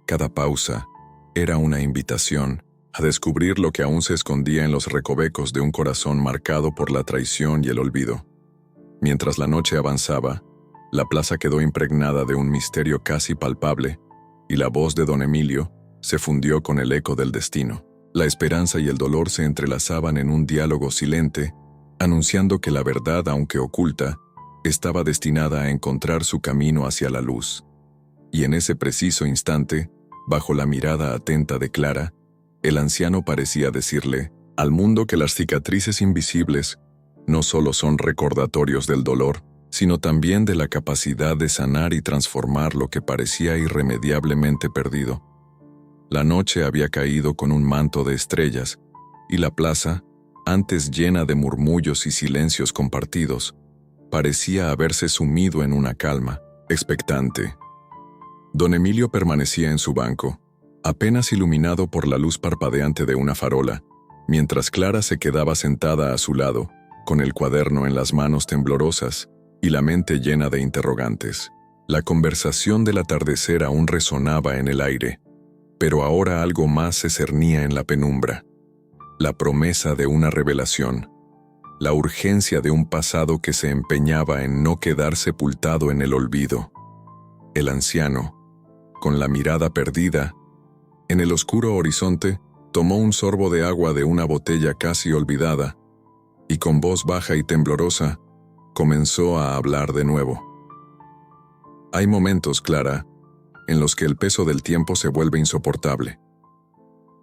cada pausa, era una invitación a descubrir lo que aún se escondía en los recovecos de un corazón marcado por la traición y el olvido. Mientras la noche avanzaba, la plaza quedó impregnada de un misterio casi palpable, y la voz de don Emilio se fundió con el eco del destino. La esperanza y el dolor se entrelazaban en un diálogo silente, anunciando que la verdad, aunque oculta, estaba destinada a encontrar su camino hacia la luz. Y en ese preciso instante, bajo la mirada atenta de Clara, el anciano parecía decirle al mundo que las cicatrices invisibles no solo son recordatorios del dolor, sino también de la capacidad de sanar y transformar lo que parecía irremediablemente perdido. La noche había caído con un manto de estrellas, y la plaza, antes llena de murmullos y silencios compartidos, parecía haberse sumido en una calma, expectante. Don Emilio permanecía en su banco, apenas iluminado por la luz parpadeante de una farola, mientras Clara se quedaba sentada a su lado, con el cuaderno en las manos temblorosas y la mente llena de interrogantes. La conversación del atardecer aún resonaba en el aire, pero ahora algo más se cernía en la penumbra. La promesa de una revelación, la urgencia de un pasado que se empeñaba en no quedar sepultado en el olvido. El anciano, con la mirada perdida, en el oscuro horizonte, tomó un sorbo de agua de una botella casi olvidada, y con voz baja y temblorosa, comenzó a hablar de nuevo. Hay momentos, Clara, en los que el peso del tiempo se vuelve insoportable.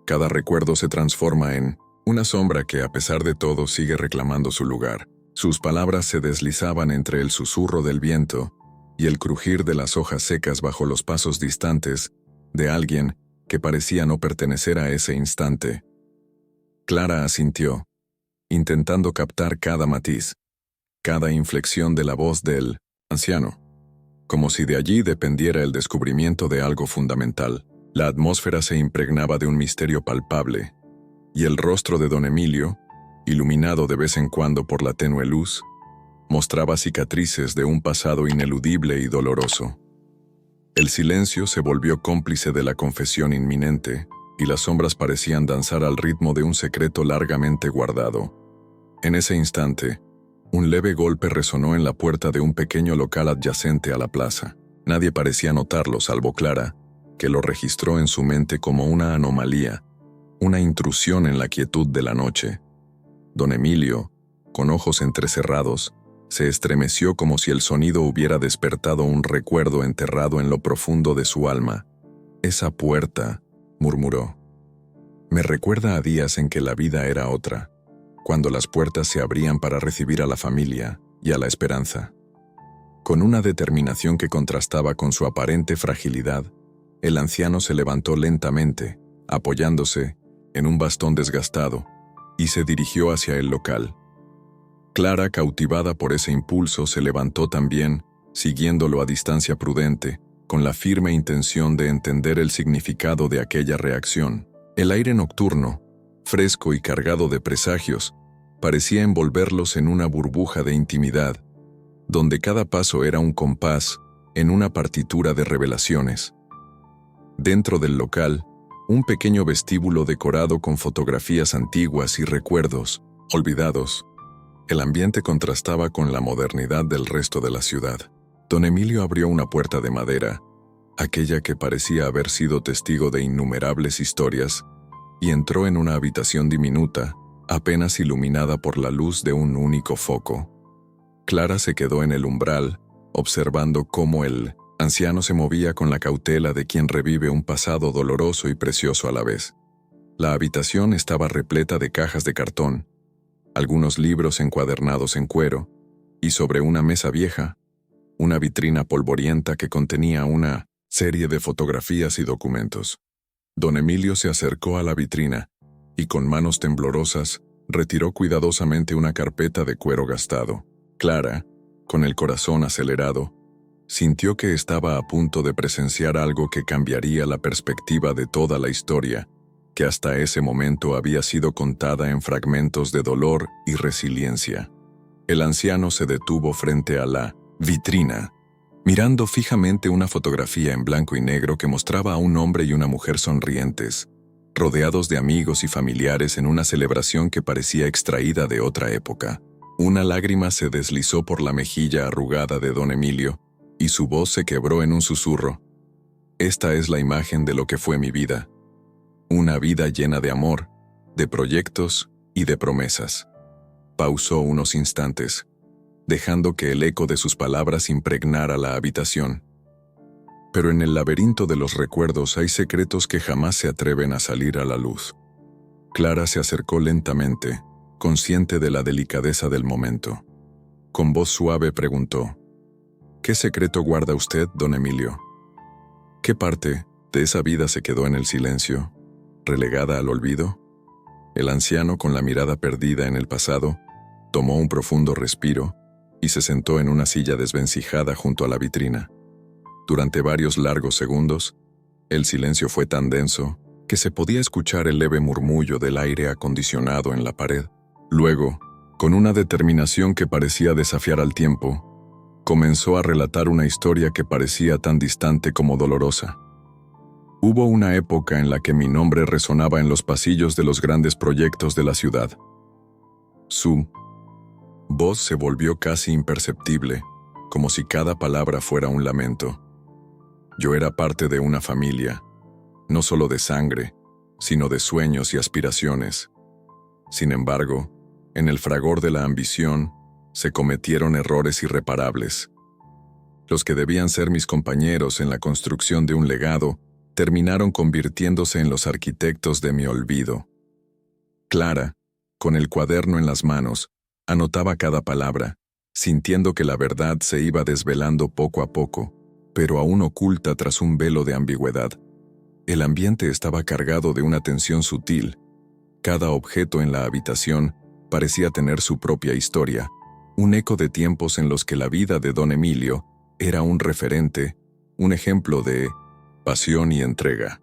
Cada recuerdo se transforma en una sombra que, a pesar de todo, sigue reclamando su lugar. Sus palabras se deslizaban entre el susurro del viento y el crujir de las hojas secas bajo los pasos distantes de alguien que parecía no pertenecer a ese instante. Clara asintió, intentando captar cada matiz, cada inflexión de la voz del anciano, como si de allí dependiera el descubrimiento de algo fundamental. La atmósfera se impregnaba de un misterio palpable, y el rostro de don Emilio, iluminado de vez en cuando por la tenue luz, mostraba cicatrices de un pasado ineludible y doloroso. El silencio se volvió cómplice de la confesión inminente, y las sombras parecían danzar al ritmo de un secreto largamente guardado. En ese instante, un leve golpe resonó en la puerta de un pequeño local adyacente a la plaza. Nadie parecía notarlo salvo Clara, que lo registró en su mente como una anomalía, una intrusión en la quietud de la noche. Don Emilio, con ojos entrecerrados, se estremeció como si el sonido hubiera despertado un recuerdo enterrado en lo profundo de su alma. «Esa puerta», murmuró, «me recuerda a días en que la vida era otra, cuando las puertas se abrían para recibir a la familia y a la esperanza». Con una determinación que contrastaba con su aparente fragilidad, el anciano se levantó lentamente, apoyándose en un bastón desgastado, y se dirigió hacia el local. Clara, cautivada por ese impulso, se levantó también, siguiéndolo a distancia prudente, con la firme intención de entender el significado de aquella reacción. El aire nocturno, fresco y cargado de presagios, parecía envolverlos en una burbuja de intimidad, donde cada paso era un compás en una partitura de revelaciones. Dentro del local, un pequeño vestíbulo decorado con fotografías antiguas y recuerdos olvidados. El ambiente contrastaba con la modernidad del resto de la ciudad. Don Emilio abrió una puerta de madera, aquella que parecía haber sido testigo de innumerables historias, y entró en una habitación diminuta, apenas iluminada por la luz de un único foco. Clara se quedó en el umbral, observando cómo el anciano se movía con la cautela de quien revive un pasado doloroso y precioso a la vez. La habitación estaba repleta de cajas de cartón, algunos libros encuadernados en cuero, y sobre una mesa vieja, una vitrina polvorienta que contenía una serie de fotografías y documentos. Don Emilio se acercó a la vitrina y con manos temblorosas retiró cuidadosamente una carpeta de cuero gastado. Clara, con el corazón acelerado, sintió que estaba a punto de presenciar algo que cambiaría la perspectiva de toda la historia, que hasta ese momento había sido contada en fragmentos de dolor y resiliencia. El anciano se detuvo frente a la vitrina, mirando fijamente una fotografía en blanco y negro que mostraba a un hombre y una mujer sonrientes, rodeados de amigos y familiares en una celebración que parecía extraída de otra época. Una lágrima se deslizó por la mejilla arrugada de don Emilio, y su voz se quebró en un susurro. Esta es la imagen de lo que fue mi vida. Una vida llena de amor, de proyectos y de promesas. Pausó unos instantes, dejando que el eco de sus palabras impregnara la habitación. Pero en el laberinto de los recuerdos hay secretos que jamás se atreven a salir a la luz. Clara se acercó lentamente, consciente de la delicadeza del momento. Con voz suave preguntó: ¿Qué secreto guarda usted, don Emilio? ¿Qué parte de esa vida se quedó en el silencio, relegada al olvido? El anciano, con la mirada perdida en el pasado, tomó un profundo respiro y se sentó en una silla desvencijada junto a la vitrina. Durante varios largos segundos, el silencio fue tan denso que se podía escuchar el leve murmullo del aire acondicionado en la pared. Luego, con una determinación que parecía desafiar al tiempo, comenzó a relatar una historia que parecía tan distante como dolorosa. Hubo una época en la que mi nombre resonaba en los pasillos de los grandes proyectos de la ciudad. Su voz se volvió casi imperceptible, como si cada palabra fuera un lamento. Yo era parte de una familia, no solo de sangre, sino de sueños y aspiraciones. Sin embargo, en el fragor de la ambición, se cometieron errores irreparables. Los que debían ser mis compañeros en la construcción de un legado, terminaron convirtiéndose en los arquitectos de mi olvido. Clara, con el cuaderno en las manos, anotaba cada palabra, sintiendo que la verdad se iba desvelando poco a poco, pero aún oculta tras un velo de ambigüedad. El ambiente estaba cargado de una tensión sutil. Cada objeto en la habitación parecía tener su propia historia, un eco de tiempos en los que la vida de don Emilio era un referente, un ejemplo de pasión y entrega.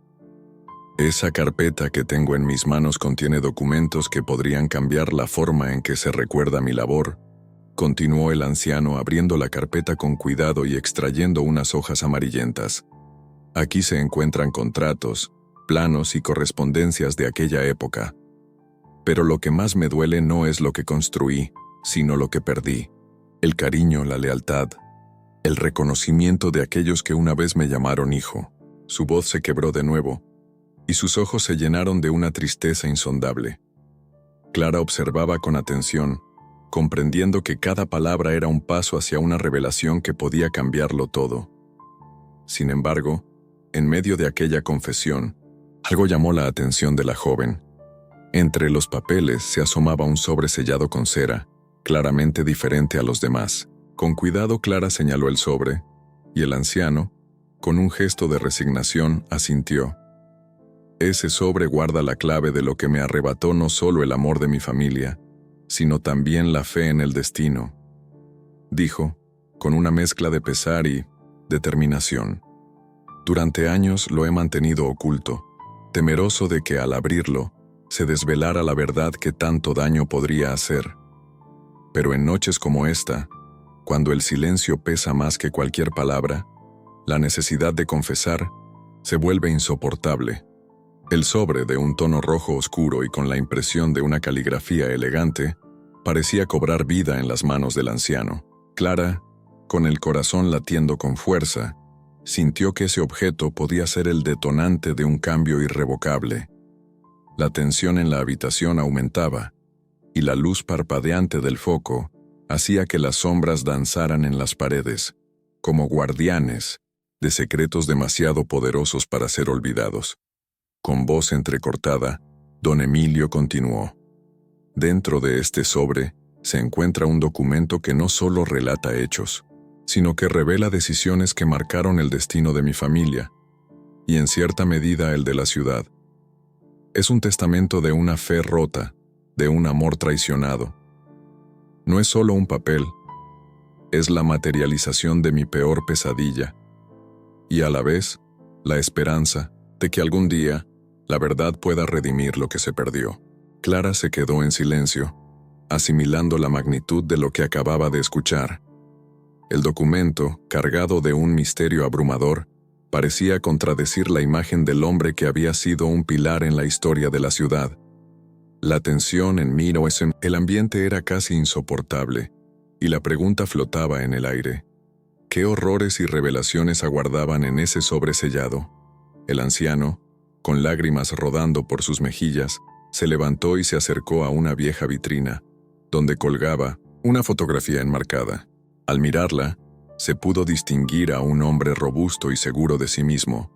Esa carpeta que tengo en mis manos contiene documentos que podrían cambiar la forma en que se recuerda mi labor, continuó el anciano abriendo la carpeta con cuidado y extrayendo unas hojas amarillentas. Aquí se encuentran contratos, planos y correspondencias de aquella época. Pero lo que más me duele no es lo que construí, sino lo que perdí. El cariño, la lealtad, el reconocimiento de aquellos que una vez me llamaron hijo. Su voz se quebró de nuevo, y sus ojos se llenaron de una tristeza insondable. Clara observaba con atención, comprendiendo que cada palabra era un paso hacia una revelación que podía cambiarlo todo. Sin embargo, en medio de aquella confesión, algo llamó la atención de la joven. Entre los papeles se asomaba un sobre sellado con cera, claramente diferente a los demás. Con cuidado Clara señaló el sobre, y el anciano, con un gesto de resignación, asintió. Ese sobre guarda la clave de lo que me arrebató no solo el amor de mi familia, sino también la fe en el destino, dijo, con una mezcla de pesar y determinación. Durante años lo he mantenido oculto, temeroso de que al abrirlo se desvelara la verdad que tanto daño podría hacer. Pero en noches como esta, cuando el silencio pesa más que cualquier palabra, la necesidad de confesar se vuelve insoportable. El sobre, de un tono rojo oscuro y con la impresión de una caligrafía elegante, parecía cobrar vida en las manos del anciano. Clara, con el corazón latiendo con fuerza, sintió que ese objeto podía ser el detonante de un cambio irrevocable. La tensión en la habitación aumentaba, y la luz parpadeante del foco hacía que las sombras danzaran en las paredes, como guardianes de secretos demasiado poderosos para ser olvidados. Con voz entrecortada, don Emilio continuó. Dentro de este sobre se encuentra un documento que no solo relata hechos, sino que revela decisiones que marcaron el destino de mi familia, y en cierta medida el de la ciudad. Es un testamento de una fe rota, de un amor traicionado. No es solo un papel, es la materialización de mi peor pesadilla, y a la vez, la esperanza de que algún día la verdad pueda redimir lo que se perdió. Clara se quedó en silencio, asimilando la magnitud de lo que acababa de escuchar. El documento, cargado de un misterio abrumador, parecía contradecir la imagen del hombre que había sido un pilar en la historia de la ciudad. La tensión en Miroesen, el ambiente era casi insoportable, y la pregunta flotaba en el aire. ¿Qué horrores y revelaciones aguardaban en ese sobre sellado? El anciano, con lágrimas rodando por sus mejillas, se levantó y se acercó a una vieja vitrina, donde colgaba una fotografía enmarcada. Al mirarla, se pudo distinguir a un hombre robusto y seguro de sí mismo,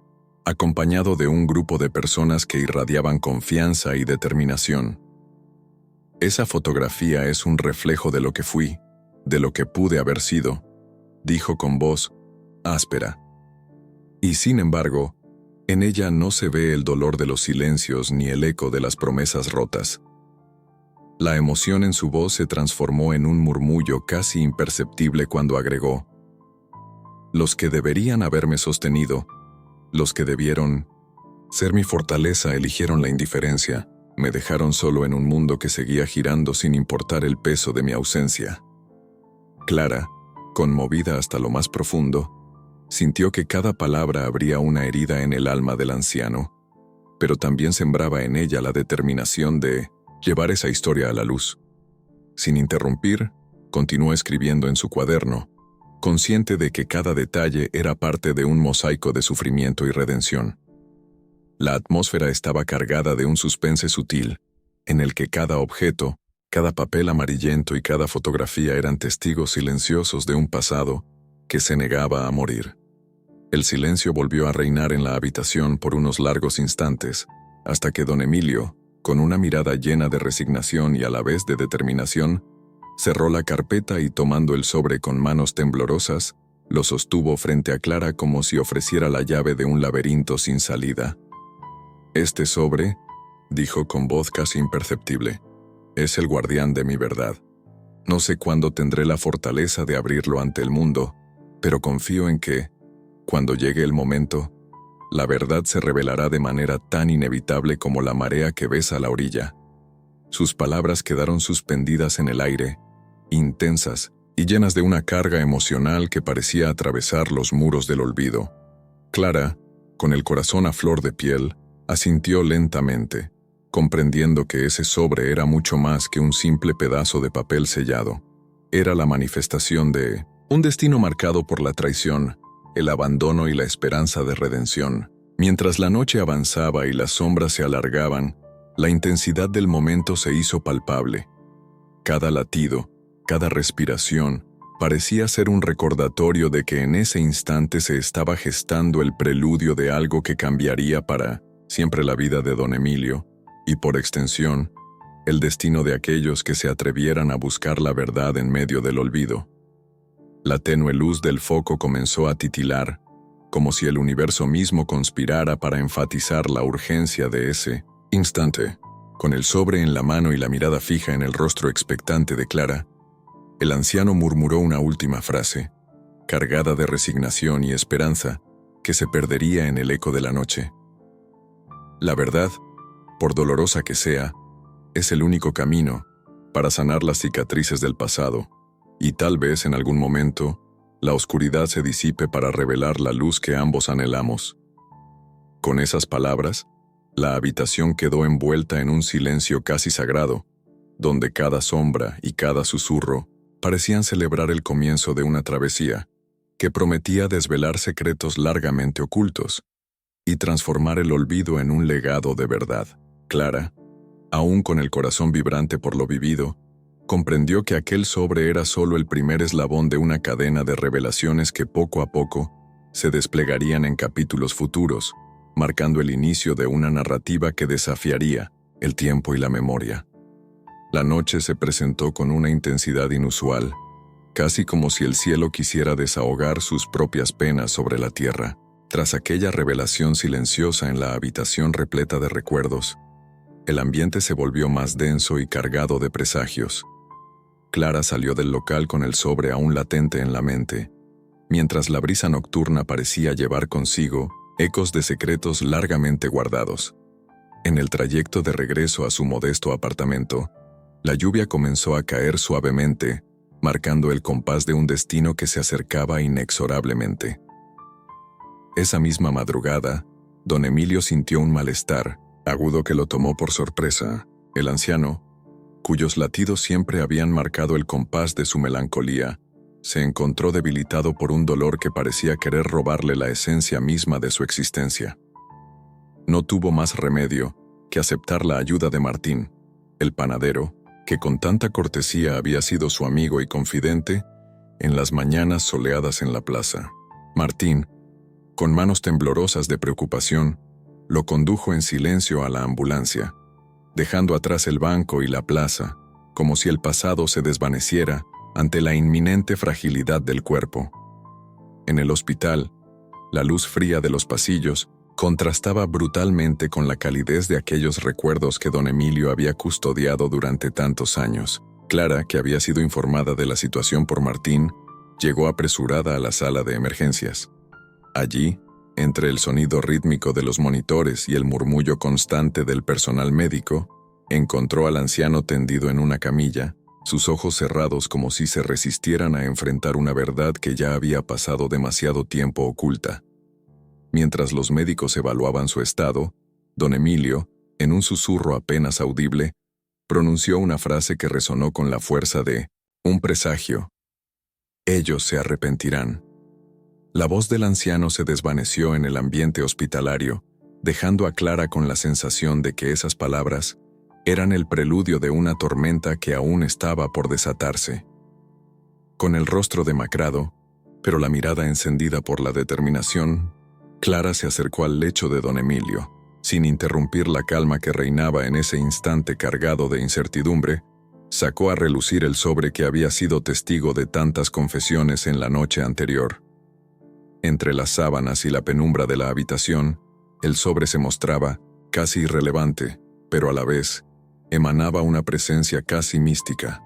acompañado de un grupo de personas que irradiaban confianza y determinación. Esa fotografía es un reflejo de lo que fui, de lo que pude haber sido, dijo con voz áspera. Y sin embargo, en ella no se ve el dolor de los silencios ni el eco de las promesas rotas. La emoción en su voz se transformó en un murmullo casi imperceptible cuando agregó: los que deberían haberme sostenido, los que debieron ser mi fortaleza, eligieron la indiferencia, me dejaron solo en un mundo que seguía girando sin importar el peso de mi ausencia. Clara, conmovida hasta lo más profundo, sintió que cada palabra abría una herida en el alma del anciano, pero también sembraba en ella la determinación de llevar esa historia a la luz. Sin interrumpir, continuó escribiendo en su cuaderno, consciente de que cada detalle era parte de un mosaico de sufrimiento y redención. La atmósfera estaba cargada de un suspense sutil, en el que cada objeto, cada papel amarillento y cada fotografía eran testigos silenciosos de un pasado que se negaba a morir. El silencio volvió a reinar en la habitación por unos largos instantes, hasta que don Emilio, con una mirada llena de resignación y a la vez de determinación, cerró la carpeta y tomando el sobre con manos temblorosas, lo sostuvo frente a Clara como si ofreciera la llave de un laberinto sin salida. Este sobre, dijo con voz casi imperceptible, es el guardián de mi verdad. No sé cuándo tendré la fortaleza de abrirlo ante el mundo, pero confío en que, cuando llegue el momento, la verdad se revelará de manera tan inevitable como la marea que besa la orilla. Sus palabras quedaron suspendidas en el aire, intensas y llenas de una carga emocional que parecía atravesar los muros del olvido. Clara, con el corazón a flor de piel, asintió lentamente, comprendiendo que ese sobre era mucho más que un simple pedazo de papel sellado. Era la manifestación de un destino marcado por la traición, el abandono y la esperanza de redención. Mientras la noche avanzaba y las sombras se alargaban, la intensidad del momento se hizo palpable. Cada latido, cada respiración, parecía ser un recordatorio de que en ese instante se estaba gestando el preludio de algo que cambiaría para siempre la vida de don Emilio, y por extensión, el destino de aquellos que se atrevieran a buscar la verdad en medio del olvido. La tenue luz del foco comenzó a titilar, como si el universo mismo conspirara para enfatizar la urgencia de ese instante. Con el sobre en la mano y la mirada fija en el rostro expectante de Clara, el anciano murmuró una última frase, cargada de resignación y esperanza, que se perdería en el eco de la noche. La verdad, por dolorosa que sea, es el único camino para sanar las cicatrices del pasado, y tal vez en algún momento, la oscuridad se disipe para revelar la luz que ambos anhelamos. Con esas palabras, la habitación quedó envuelta en un silencio casi sagrado, donde cada sombra y cada susurro parecían celebrar el comienzo de una travesía que prometía desvelar secretos largamente ocultos y transformar el olvido en un legado de verdad. Clara, aún con el corazón vibrante por lo vivido, comprendió que aquel sobre era solo el primer eslabón de una cadena de revelaciones que poco a poco se desplegarían en capítulos futuros, marcando el inicio de una narrativa que desafiaría el tiempo y la memoria. La noche se presentó con una intensidad inusual, casi como si el cielo quisiera desahogar sus propias penas sobre la tierra. Tras aquella revelación silenciosa en la habitación repleta de recuerdos, el ambiente se volvió más denso y cargado de presagios. Clara salió del local con el sobre aún latente en la mente, mientras la brisa nocturna parecía llevar consigo ecos de secretos largamente guardados. En el trayecto de regreso a su modesto apartamento, la lluvia comenzó a caer suavemente, marcando el compás de un destino que se acercaba inexorablemente. Esa misma madrugada, don Emilio sintió un malestar agudo que lo tomó por sorpresa. El anciano, cuyos latidos siempre habían marcado el compás de su melancolía, se encontró debilitado por un dolor que parecía querer robarle la esencia misma de su existencia. No tuvo más remedio que aceptar la ayuda de Martín, el panadero, que con tanta cortesía había sido su amigo y confidente en las mañanas soleadas en la plaza. Martín, con manos temblorosas de preocupación, lo condujo en silencio a la ambulancia, dejando atrás el banco y la plaza, como si el pasado se desvaneciera ante la inminente fragilidad del cuerpo. En el hospital, la luz fría de los pasillos contrastaba brutalmente con la calidez de aquellos recuerdos que don Emilio había custodiado durante tantos años. Clara, que había sido informada de la situación por Martín, llegó apresurada a la sala de emergencias. Allí, entre el sonido rítmico de los monitores y el murmullo constante del personal médico, encontró al anciano tendido en una camilla, sus ojos cerrados como si se resistieran a enfrentar una verdad que ya había pasado demasiado tiempo oculta. Mientras los médicos evaluaban su estado, don Emilio, en un susurro apenas audible, pronunció una frase que resonó con la fuerza de un presagio. Ellos se arrepentirán. La voz del anciano se desvaneció en el ambiente hospitalario, dejando a Clara con la sensación de que esas palabras eran el preludio de una tormenta que aún estaba por desatarse. Con el rostro demacrado, pero la mirada encendida por la determinación, Clara se acercó al lecho de don Emilio. Sin interrumpir la calma que reinaba en ese instante cargado de incertidumbre, sacó a relucir el sobre que había sido testigo de tantas confesiones en la noche anterior. Entre las sábanas y la penumbra de la habitación, el sobre se mostraba casi irrelevante, pero a la vez emanaba una presencia casi mística.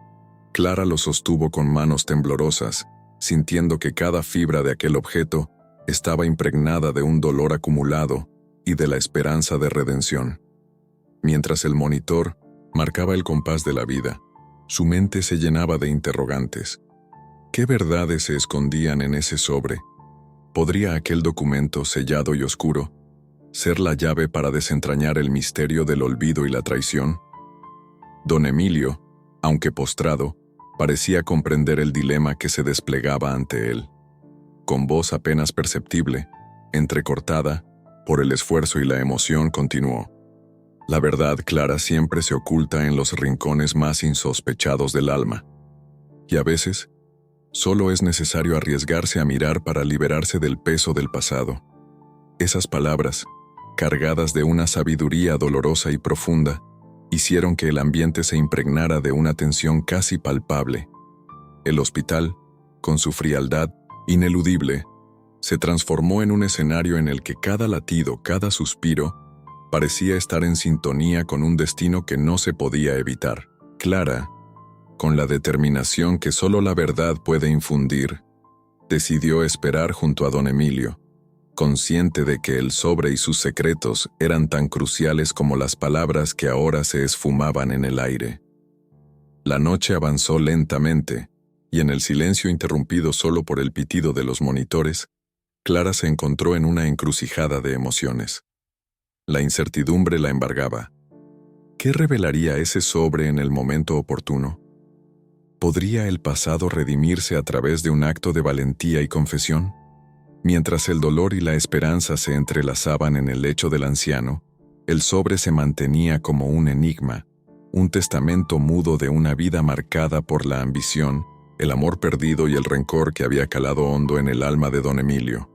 Clara lo sostuvo con manos temblorosas, sintiendo que cada fibra de aquel objeto estaba impregnada de un dolor acumulado y de la esperanza de redención. Mientras el monitor marcaba el compás de la vida, su mente se llenaba de interrogantes. ¿Qué verdades se escondían en ese sobre? ¿Podría aquel documento sellado y oscuro ser la llave para desentrañar el misterio del olvido y la traición? Don Emilio, aunque postrado, parecía comprender el dilema que se desplegaba ante él. Con voz apenas perceptible, entrecortada por el esfuerzo y la emoción, continuó. La verdad clara siempre se oculta en los rincones más insospechados del alma. Y a veces, solo es necesario arriesgarse a mirar para liberarse del peso del pasado. Esas palabras, cargadas de una sabiduría dolorosa y profunda, hicieron que el ambiente se impregnara de una tensión casi palpable. El hospital, con su frialdad ineludible, se transformó en un escenario en el que cada latido, cada suspiro, parecía estar en sintonía con un destino que no se podía evitar. Clara, con la determinación que solo la verdad puede infundir, decidió esperar junto a don Emilio, consciente de que el sobre y sus secretos eran tan cruciales como las palabras que ahora se esfumaban en el aire. La noche avanzó lentamente, y en el silencio interrumpido solo por el pitido de los monitores, Clara se encontró en una encrucijada de emociones. La incertidumbre la embargaba. ¿Qué revelaría ese sobre en el momento oportuno? ¿Podría el pasado redimirse a través de un acto de valentía y confesión? Mientras el dolor y la esperanza se entrelazaban en el lecho del anciano, El sobre se mantenía como un enigma, un testamento mudo de una vida marcada por la ambición, el amor perdido y el rencor que había calado hondo en el alma de don Emilio.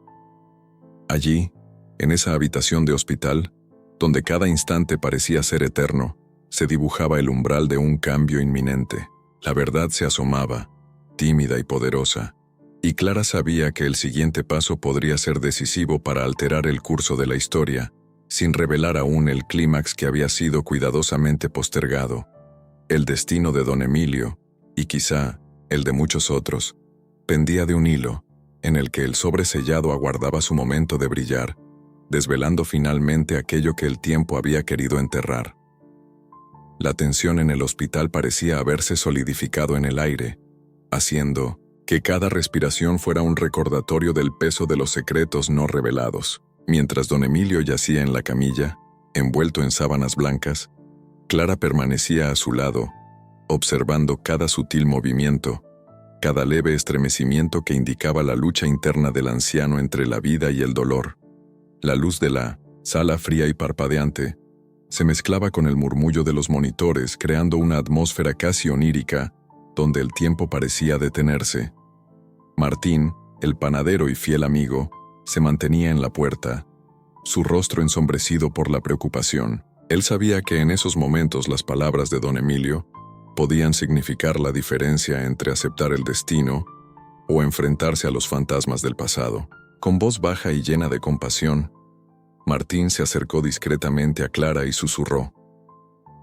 Allí, en esa habitación de hospital, donde cada instante parecía ser eterno, se dibujaba el umbral de un cambio inminente. La verdad se asomaba, tímida y poderosa, y Clara sabía que el siguiente paso podría ser decisivo para alterar el curso de la historia, sin revelar aún el clímax que había sido cuidadosamente postergado. El destino de don Emilio, y quizá el de muchos otros, pendía de un hilo, en el que el sobresellado aguardaba su momento de brillar, desvelando finalmente aquello que el tiempo había querido enterrar. La tensión en el hospital parecía haberse solidificado en el aire, haciendo que cada respiración fuera un recordatorio del peso de los secretos no revelados. Mientras don Emilio yacía en la camilla, envuelto en sábanas blancas, Clara permanecía a su lado, observando cada sutil movimiento, cada leve estremecimiento que indicaba la lucha interna del anciano entre la vida y el dolor. La luz de la sala fría y parpadeante se mezclaba con el murmullo de los monitores, creando una atmósfera casi onírica, donde el tiempo parecía detenerse. Martín, el panadero y fiel amigo, se mantenía en la puerta, su rostro ensombrecido por la preocupación. Él sabía que en esos momentos las palabras de don Emilio podían significar la diferencia entre aceptar el destino o enfrentarse a los fantasmas del pasado. Con voz baja y llena de compasión, Martín se acercó discretamente a Clara y susurró: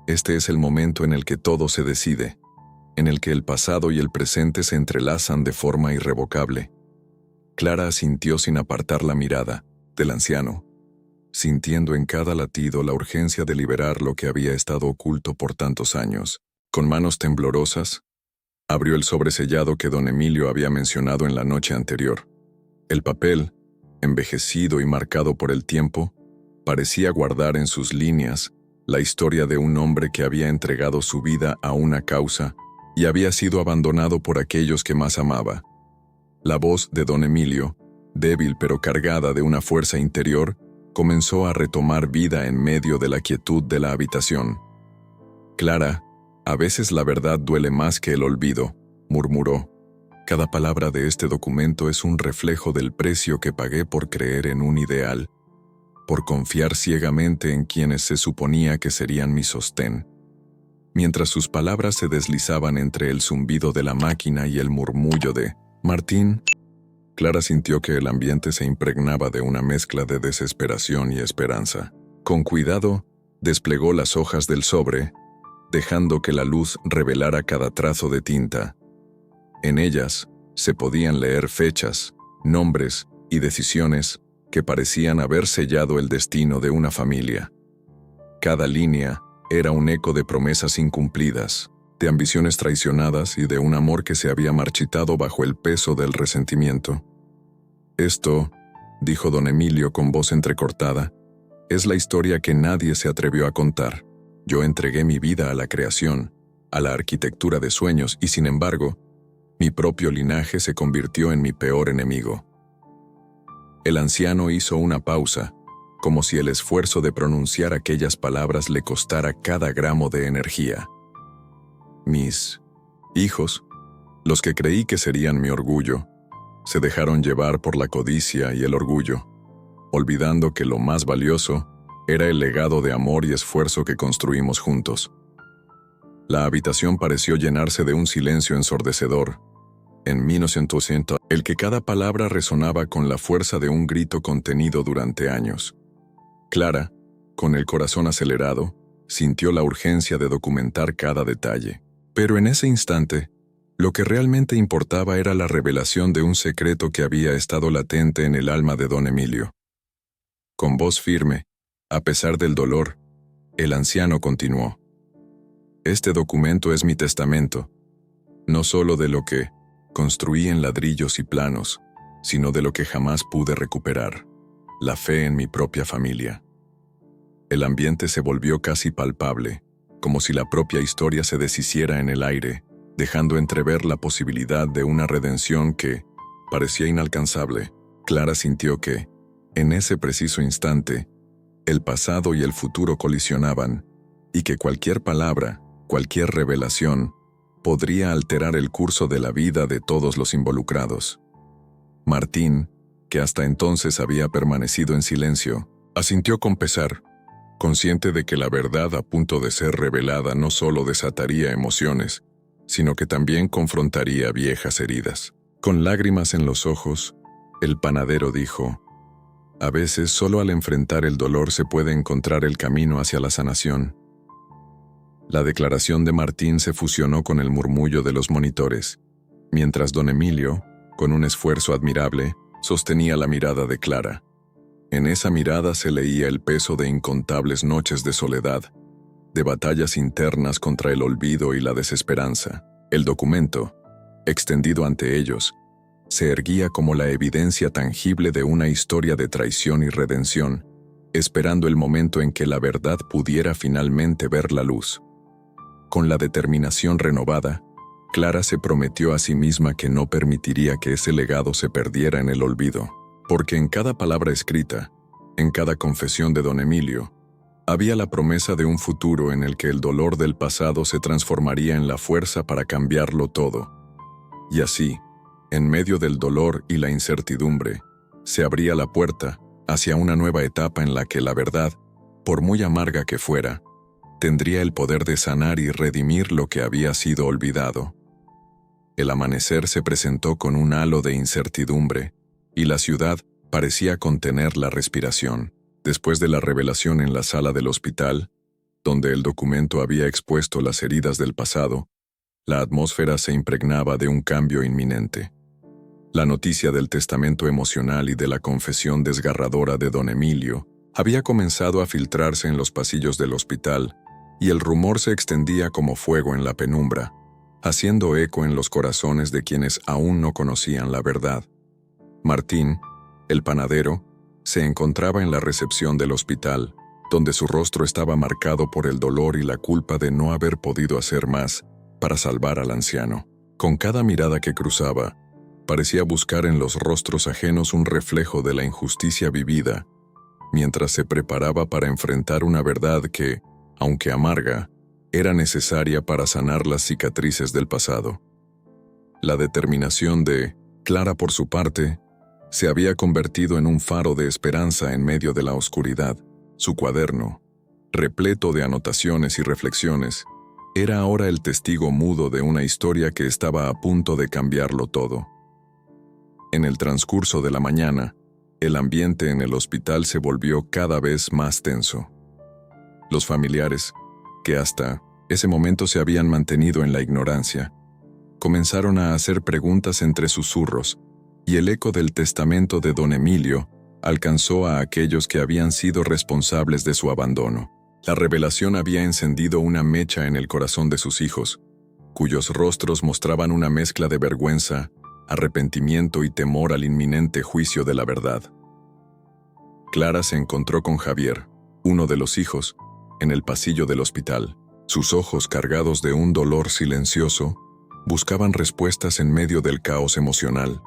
«Este es el momento en el que todo se decide, en el que el pasado y el presente se entrelazan de forma irrevocable». Clara asintió sin apartar la mirada del anciano, sintiendo en cada latido la urgencia de liberar lo que había estado oculto por tantos años. Con manos temblorosas, abrió el sobresellado que don Emilio había mencionado en la noche anterior. El papel, envejecido y marcado por el tiempo, parecía guardar en sus líneas la historia de un hombre que había entregado su vida a una causa y había sido abandonado por aquellos que más amaba. La voz de don Emilio, débil pero cargada de una fuerza interior, comenzó a retomar vida en medio de la quietud de la habitación. «Clara, a veces la verdad duele más que el olvido», murmuró. «Cada palabra de este documento es un reflejo del precio que pagué por creer en un ideal, por confiar ciegamente en quienes se suponía que serían mi sostén». Mientras sus palabras se deslizaban entre el zumbido de la máquina y el murmullo de «Martín», Clara sintió que el ambiente se impregnaba de una mezcla de desesperación y esperanza. Con cuidado, desplegó las hojas del sobre, dejando que la luz revelara cada trazo de tinta. En ellas se podían leer fechas, nombres y decisiones que parecían haber sellado el destino de una familia. Cada línea era un eco de promesas incumplidas, de ambiciones traicionadas y de un amor que se había marchitado bajo el peso del resentimiento. «Esto», dijo don Emilio con voz entrecortada, «es la historia que nadie se atrevió a contar. Yo entregué mi vida a la creación, a la arquitectura de sueños y, sin embargo, mi propio linaje se convirtió en mi peor enemigo». El anciano hizo una pausa, como si el esfuerzo de pronunciar aquellas palabras le costara cada gramo de energía. «Mis hijos, los que creí que serían mi orgullo, se dejaron llevar por la codicia y el orgullo, olvidando que lo más valioso era el legado de amor y esfuerzo que construimos juntos». La habitación pareció llenarse de un silencio ensordecedor. En 1900, el que cada palabra resonaba con la fuerza de un grito contenido durante años. Clara, con el corazón acelerado, sintió la urgencia de documentar cada detalle. Pero en ese instante, lo que realmente importaba era la revelación de un secreto que había estado latente en el alma de don Emilio. Con voz firme, a pesar del dolor, el anciano continuó: «Este documento es mi testamento, no solo de lo que construí en ladrillos y planos, sino de lo que jamás pude recuperar, la fe en mi propia familia». El ambiente se volvió casi palpable, como si la propia historia se deshiciera en el aire, dejando entrever la posibilidad de una redención que parecía inalcanzable. Clara sintió que, en ese preciso instante, el pasado y el futuro colisionaban, y que cualquier palabra, cualquier revelación, podría alterar el curso de la vida de todos los involucrados. Martín, que hasta entonces había permanecido en silencio, asintió con pesar, consciente de que la verdad a punto de ser revelada no solo desataría emociones, sino que también confrontaría viejas heridas. Con lágrimas en los ojos, el panadero dijo: «A veces solo al enfrentar el dolor se puede encontrar el camino hacia la sanación». La declaración de Martín se fusionó con el murmullo de los monitores, mientras don Emilio, con un esfuerzo admirable, sostenía la mirada de Clara. En esa mirada se leía el peso de incontables noches de soledad, de batallas internas contra el olvido y la desesperanza. El documento, extendido ante ellos, se erguía como la evidencia tangible de una historia de traición y redención, esperando el momento en que la verdad pudiera finalmente ver la luz. Con la determinación renovada, Clara se prometió a sí misma que no permitiría que ese legado se perdiera en el olvido, porque en cada palabra escrita, en cada confesión de don Emilio, había la promesa de un futuro en el que el dolor del pasado se transformaría en la fuerza para cambiarlo todo. Y así, en medio del dolor y la incertidumbre, se abría la puerta hacia una nueva etapa en la que la verdad, por muy amarga que fuera, tendría el poder de sanar y redimir lo que había sido olvidado. El amanecer se presentó con un halo de incertidumbre, y la ciudad parecía contener la respiración. Después de la revelación en la sala del hospital, donde el documento había expuesto las heridas del pasado, la atmósfera se impregnaba de un cambio inminente. La noticia del testamento emocional y de la confesión desgarradora de don Emilio había comenzado a filtrarse en los pasillos del hospital, y el rumor se extendía como fuego en la penumbra, haciendo eco en los corazones de quienes aún no conocían la verdad. Martín, el panadero, se encontraba en la recepción del hospital, donde su rostro estaba marcado por el dolor y la culpa de no haber podido hacer más para salvar al anciano. Con cada mirada que cruzaba, parecía buscar en los rostros ajenos un reflejo de la injusticia vivida, mientras se preparaba para enfrentar una verdad que, aunque amarga, era necesaria para sanar las cicatrices del pasado. La determinación de Clara, por su parte, se había convertido en un faro de esperanza en medio de la oscuridad. Su cuaderno, repleto de anotaciones y reflexiones, era ahora el testigo mudo de una historia que estaba a punto de cambiarlo todo. En el transcurso de la mañana, el ambiente en el hospital se volvió cada vez más tenso. Los familiares, que hasta ese momento se habían mantenido en la ignorancia, comenzaron a hacer preguntas entre susurros, y el eco del testamento de don Emilio alcanzó a aquellos que habían sido responsables de su abandono. La revelación había encendido una mecha en el corazón de sus hijos, cuyos rostros mostraban una mezcla de vergüenza, arrepentimiento y temor al inminente juicio de la verdad. Clara se encontró con Javier, uno de los hijos, en el pasillo del hospital. Sus ojos, cargados de un dolor silencioso, buscaban respuestas en medio del caos emocional.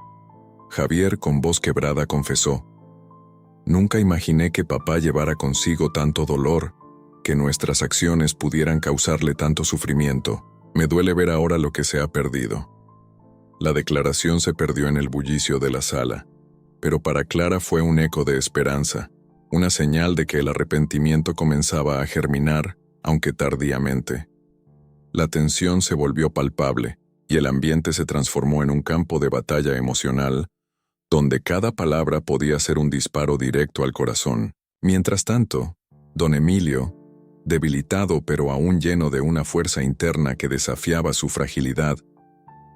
Javier, con voz quebrada, confesó: «Nunca imaginé que papá llevara consigo tanto dolor, que nuestras acciones pudieran causarle tanto sufrimiento. Me duele ver ahora lo que se ha perdido». La declaración se perdió en el bullicio de la sala, pero para Clara fue un eco de esperanza, una señal de que el arrepentimiento comenzaba a germinar, aunque tardíamente. La tensión se volvió palpable, y el ambiente se transformó en un campo de batalla emocional, donde cada palabra podía ser un disparo directo al corazón. Mientras tanto, don Emilio, debilitado pero aún lleno de una fuerza interna que desafiaba su fragilidad,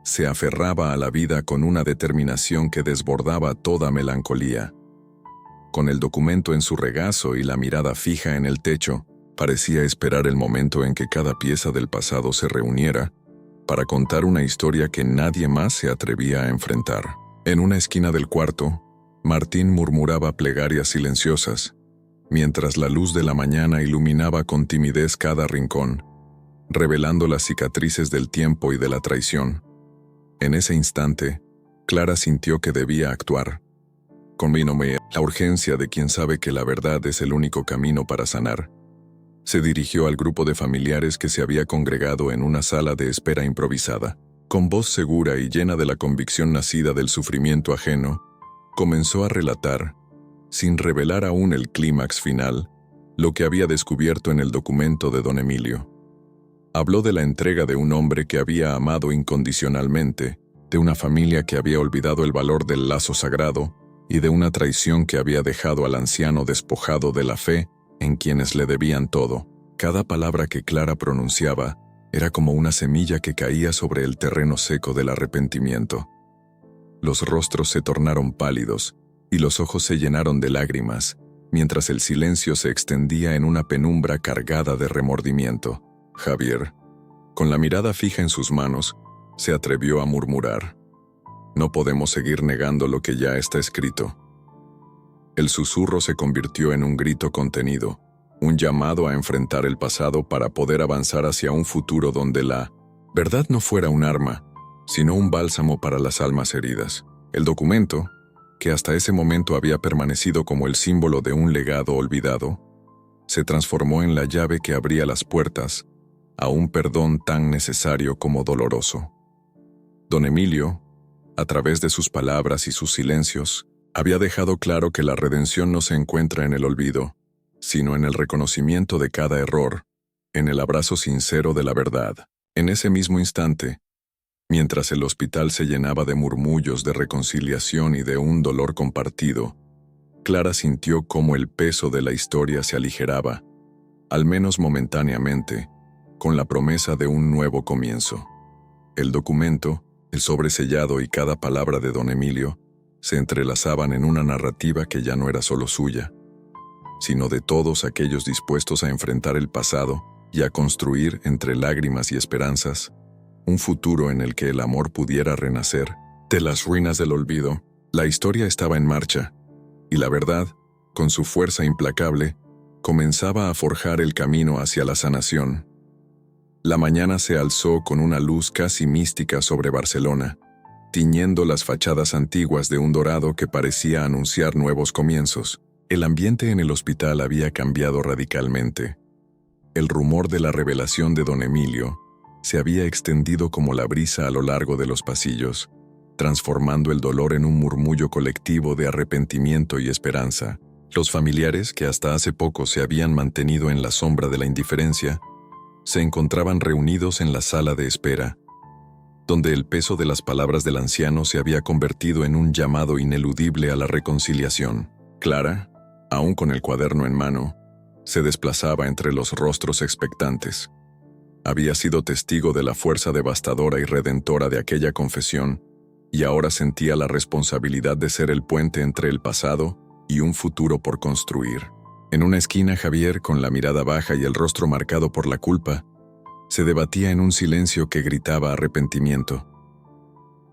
se aferraba a la vida con una determinación que desbordaba toda melancolía. Con el documento en su regazo y la mirada fija en el techo, parecía esperar el momento en que cada pieza del pasado se reuniera para contar una historia que nadie más se atrevía a enfrentar. En una esquina del cuarto, Martín murmuraba plegarias silenciosas, mientras la luz de la mañana iluminaba con timidez cada rincón, revelando las cicatrices del tiempo y de la traición. En ese instante, Clara sintió que debía actuar. Convínome la urgencia de quien sabe que la verdad es el único camino para sanar. Se dirigió al grupo de familiares que se había congregado en una sala de espera improvisada. Con voz segura y llena de la convicción nacida del sufrimiento ajeno, comenzó a relatar, sin revelar aún el clímax final, lo que había descubierto en el documento de don Emilio. Habló de la entrega de un hombre que había amado incondicionalmente, de una familia que había olvidado el valor del lazo sagrado y de una traición que había dejado al anciano despojado de la fe en quienes le debían todo. Cada palabra que Clara pronunciaba era como una semilla que caía sobre el terreno seco del arrepentimiento. Los rostros se tornaron pálidos y los ojos se llenaron de lágrimas, mientras el silencio se extendía en una penumbra cargada de remordimiento. Javier, con la mirada fija en sus manos, se atrevió a murmurar: «No podemos seguir negando lo que ya está escrito». El susurro se convirtió en un grito contenido, un llamado a enfrentar el pasado para poder avanzar hacia un futuro donde la verdad no fuera un arma, sino un bálsamo para las almas heridas. El documento, que hasta ese momento había permanecido como el símbolo de un legado olvidado, se transformó en la llave que abría las puertas a un perdón tan necesario como doloroso. Don Emilio, a través de sus palabras y sus silencios, había dejado claro que la redención no se encuentra en el olvido, sino en el reconocimiento de cada error, en el abrazo sincero de la verdad. En ese mismo instante, mientras el hospital se llenaba de murmullos de reconciliación y de un dolor compartido, Clara sintió cómo el peso de la historia se aligeraba, al menos momentáneamente, con la promesa de un nuevo comienzo. El documento, el sobresellado y cada palabra de don Emilio se entrelazaban en una narrativa que ya no era solo suya, sino de todos aquellos dispuestos a enfrentar el pasado y a construir, entre lágrimas y esperanzas, un futuro en el que el amor pudiera renacer. De las ruinas del olvido, la historia estaba en marcha, y la verdad, con su fuerza implacable, comenzaba a forjar el camino hacia la sanación. La mañana se alzó con una luz casi mística sobre Barcelona, tiñendo las fachadas antiguas de un dorado que parecía anunciar nuevos comienzos. El ambiente en el hospital había cambiado radicalmente. El rumor de la revelación de don Emilio se había extendido como la brisa a lo largo de los pasillos, transformando el dolor en un murmullo colectivo de arrepentimiento y esperanza. Los familiares, que hasta hace poco se habían mantenido en la sombra de la indiferencia, se encontraban reunidos en la sala de espera, donde el peso de las palabras del anciano se había convertido en un llamado ineludible a la reconciliación. Clara, aún con el cuaderno en mano, se desplazaba entre los rostros expectantes. Había sido testigo de la fuerza devastadora y redentora de aquella confesión, y ahora sentía la responsabilidad de ser el puente entre el pasado y un futuro por construir. En una esquina, Javier, con la mirada baja y el rostro marcado por la culpa, se debatía en un silencio que gritaba arrepentimiento.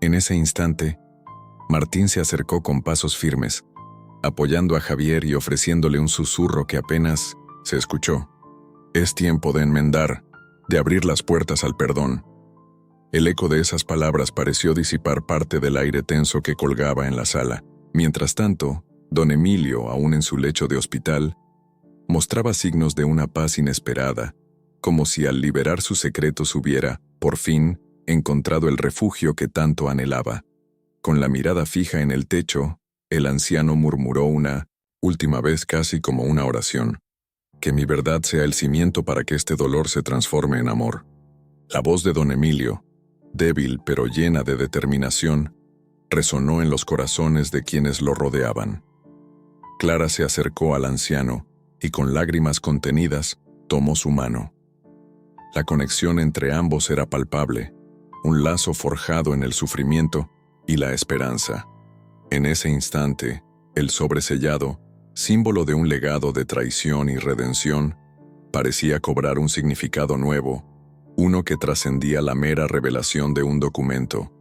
En ese instante, Martín se acercó con pasos firmes, apoyando a Javier y ofreciéndole un susurro que apenas se escuchó. «Es tiempo de enmendar, de abrir las puertas al perdón». El eco de esas palabras pareció disipar parte del aire tenso que colgaba en la sala. Mientras tanto, don Emilio, aún en su lecho de hospital, mostraba signos de una paz inesperada, como si al liberar sus secretos hubiera, por fin, encontrado el refugio que tanto anhelaba. Con la mirada fija en el techo, el anciano murmuró una última vez casi como una oración: «Que mi verdad sea el cimiento para que este dolor se transforme en amor». La voz de don Emilio, débil pero llena de determinación, resonó en los corazones de quienes lo rodeaban. Clara se acercó al anciano y con lágrimas contenidas tomó su mano. La conexión entre ambos era palpable, un lazo forjado en el sufrimiento y la esperanza. En ese instante, el sobresellado, símbolo de un legado de traición y redención, parecía cobrar un significado nuevo, uno que trascendía la mera revelación de un documento.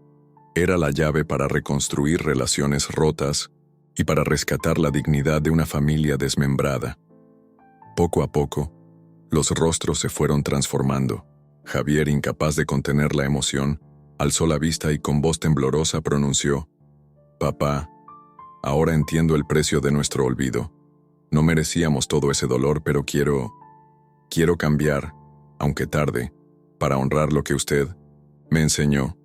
Era la llave para reconstruir relaciones rotas y para rescatar la dignidad de una familia desmembrada. Poco a poco, los rostros se fueron transformando. Javier, incapaz de contener la emoción, alzó la vista y con voz temblorosa pronunció: «Papá, Ahora entiendo el precio de nuestro olvido. No merecíamos todo ese dolor, pero quiero cambiar, aunque tarde, para honrar lo que usted me enseñó.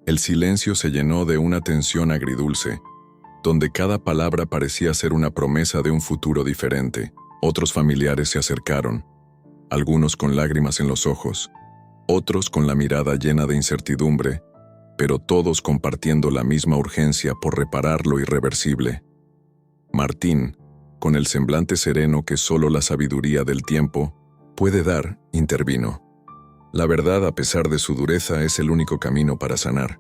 El silencio se llenó de una tensión agridulce, donde cada palabra parecía ser una promesa de un futuro diferente. Otros familiares se acercaron, algunos con lágrimas en los ojos, otros con la mirada llena de incertidumbre, pero todos compartiendo la misma urgencia por reparar lo irreversible. Martín, con el semblante sereno que solo la sabiduría del tiempo puede dar, intervino. La verdad, a pesar de su dureza, es el único camino para sanar.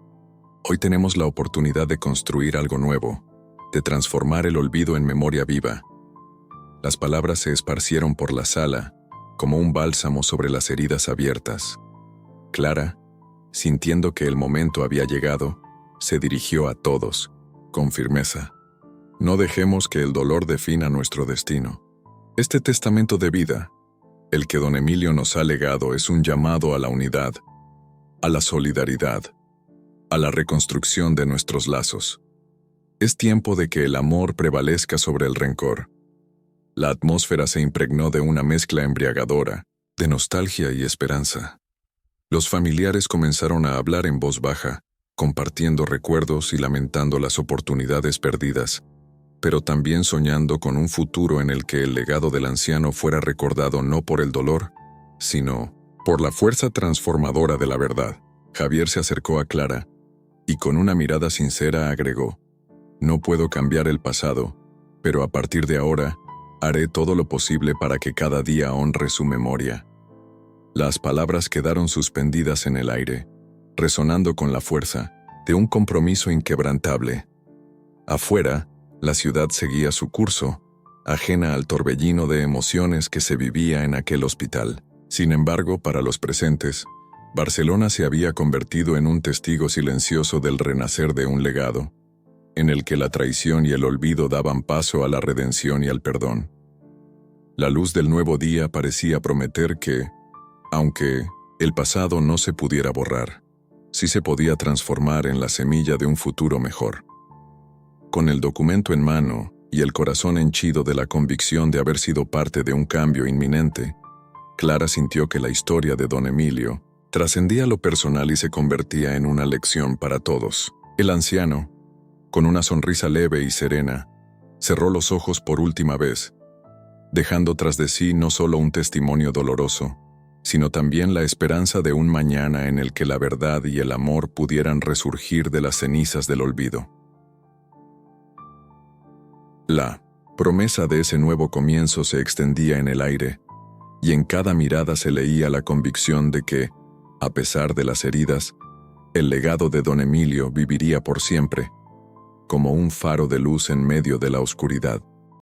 Hoy tenemos la oportunidad de construir algo nuevo, de transformar el olvido en memoria viva. Las palabras se esparcieron por la sala, como un bálsamo sobre las heridas abiertas. Clara, sintiendo que el momento había llegado, se dirigió a todos, con firmeza. No dejemos que el dolor defina nuestro destino. Este testamento de vida, el que don Emilio nos ha legado, es un llamado a la unidad, a la solidaridad, a la reconstrucción de nuestros lazos. Es tiempo de que el amor prevalezca sobre el rencor. La atmósfera se impregnó de una mezcla embriagadora, de nostalgia y esperanza. Los familiares comenzaron a hablar en voz baja, compartiendo recuerdos y lamentando las oportunidades perdidas, pero también soñando con un futuro en el que el legado del anciano fuera recordado no por el dolor, sino por la fuerza transformadora de la verdad. Javier se acercó a Clara y con una mirada sincera agregó: «No puedo cambiar el pasado, pero a partir de ahora haré todo lo posible para que cada día honre su memoria». Las palabras quedaron suspendidas en el aire, resonando con la fuerza de un compromiso inquebrantable. Afuera, la ciudad seguía su curso, ajena al torbellino de emociones que se vivía en aquel hospital. Sin embargo, para los presentes, Barcelona se había convertido en un testigo silencioso del renacer de un legado, en el que la traición y el olvido daban paso a la redención y al perdón. La luz del nuevo día parecía prometer que, aunque el pasado no se pudiera borrar, sí se podía transformar en la semilla de un futuro mejor. Con el documento en mano y el corazón henchido de la convicción de haber sido parte de un cambio inminente, Clara sintió que la historia de don Emilio trascendía lo personal y se convertía en una lección para todos. El anciano, con una sonrisa leve y serena, cerró los ojos por última vez, dejando tras de sí no solo un testimonio doloroso, sino también la esperanza de un mañana en el que la verdad y el amor pudieran resurgir de las cenizas del olvido. La promesa de ese nuevo comienzo se extendía en el aire, y en cada mirada se leía la convicción de que, a pesar de las heridas, el legado de don Emilio viviría por siempre, como un faro de luz en medio de la oscuridad.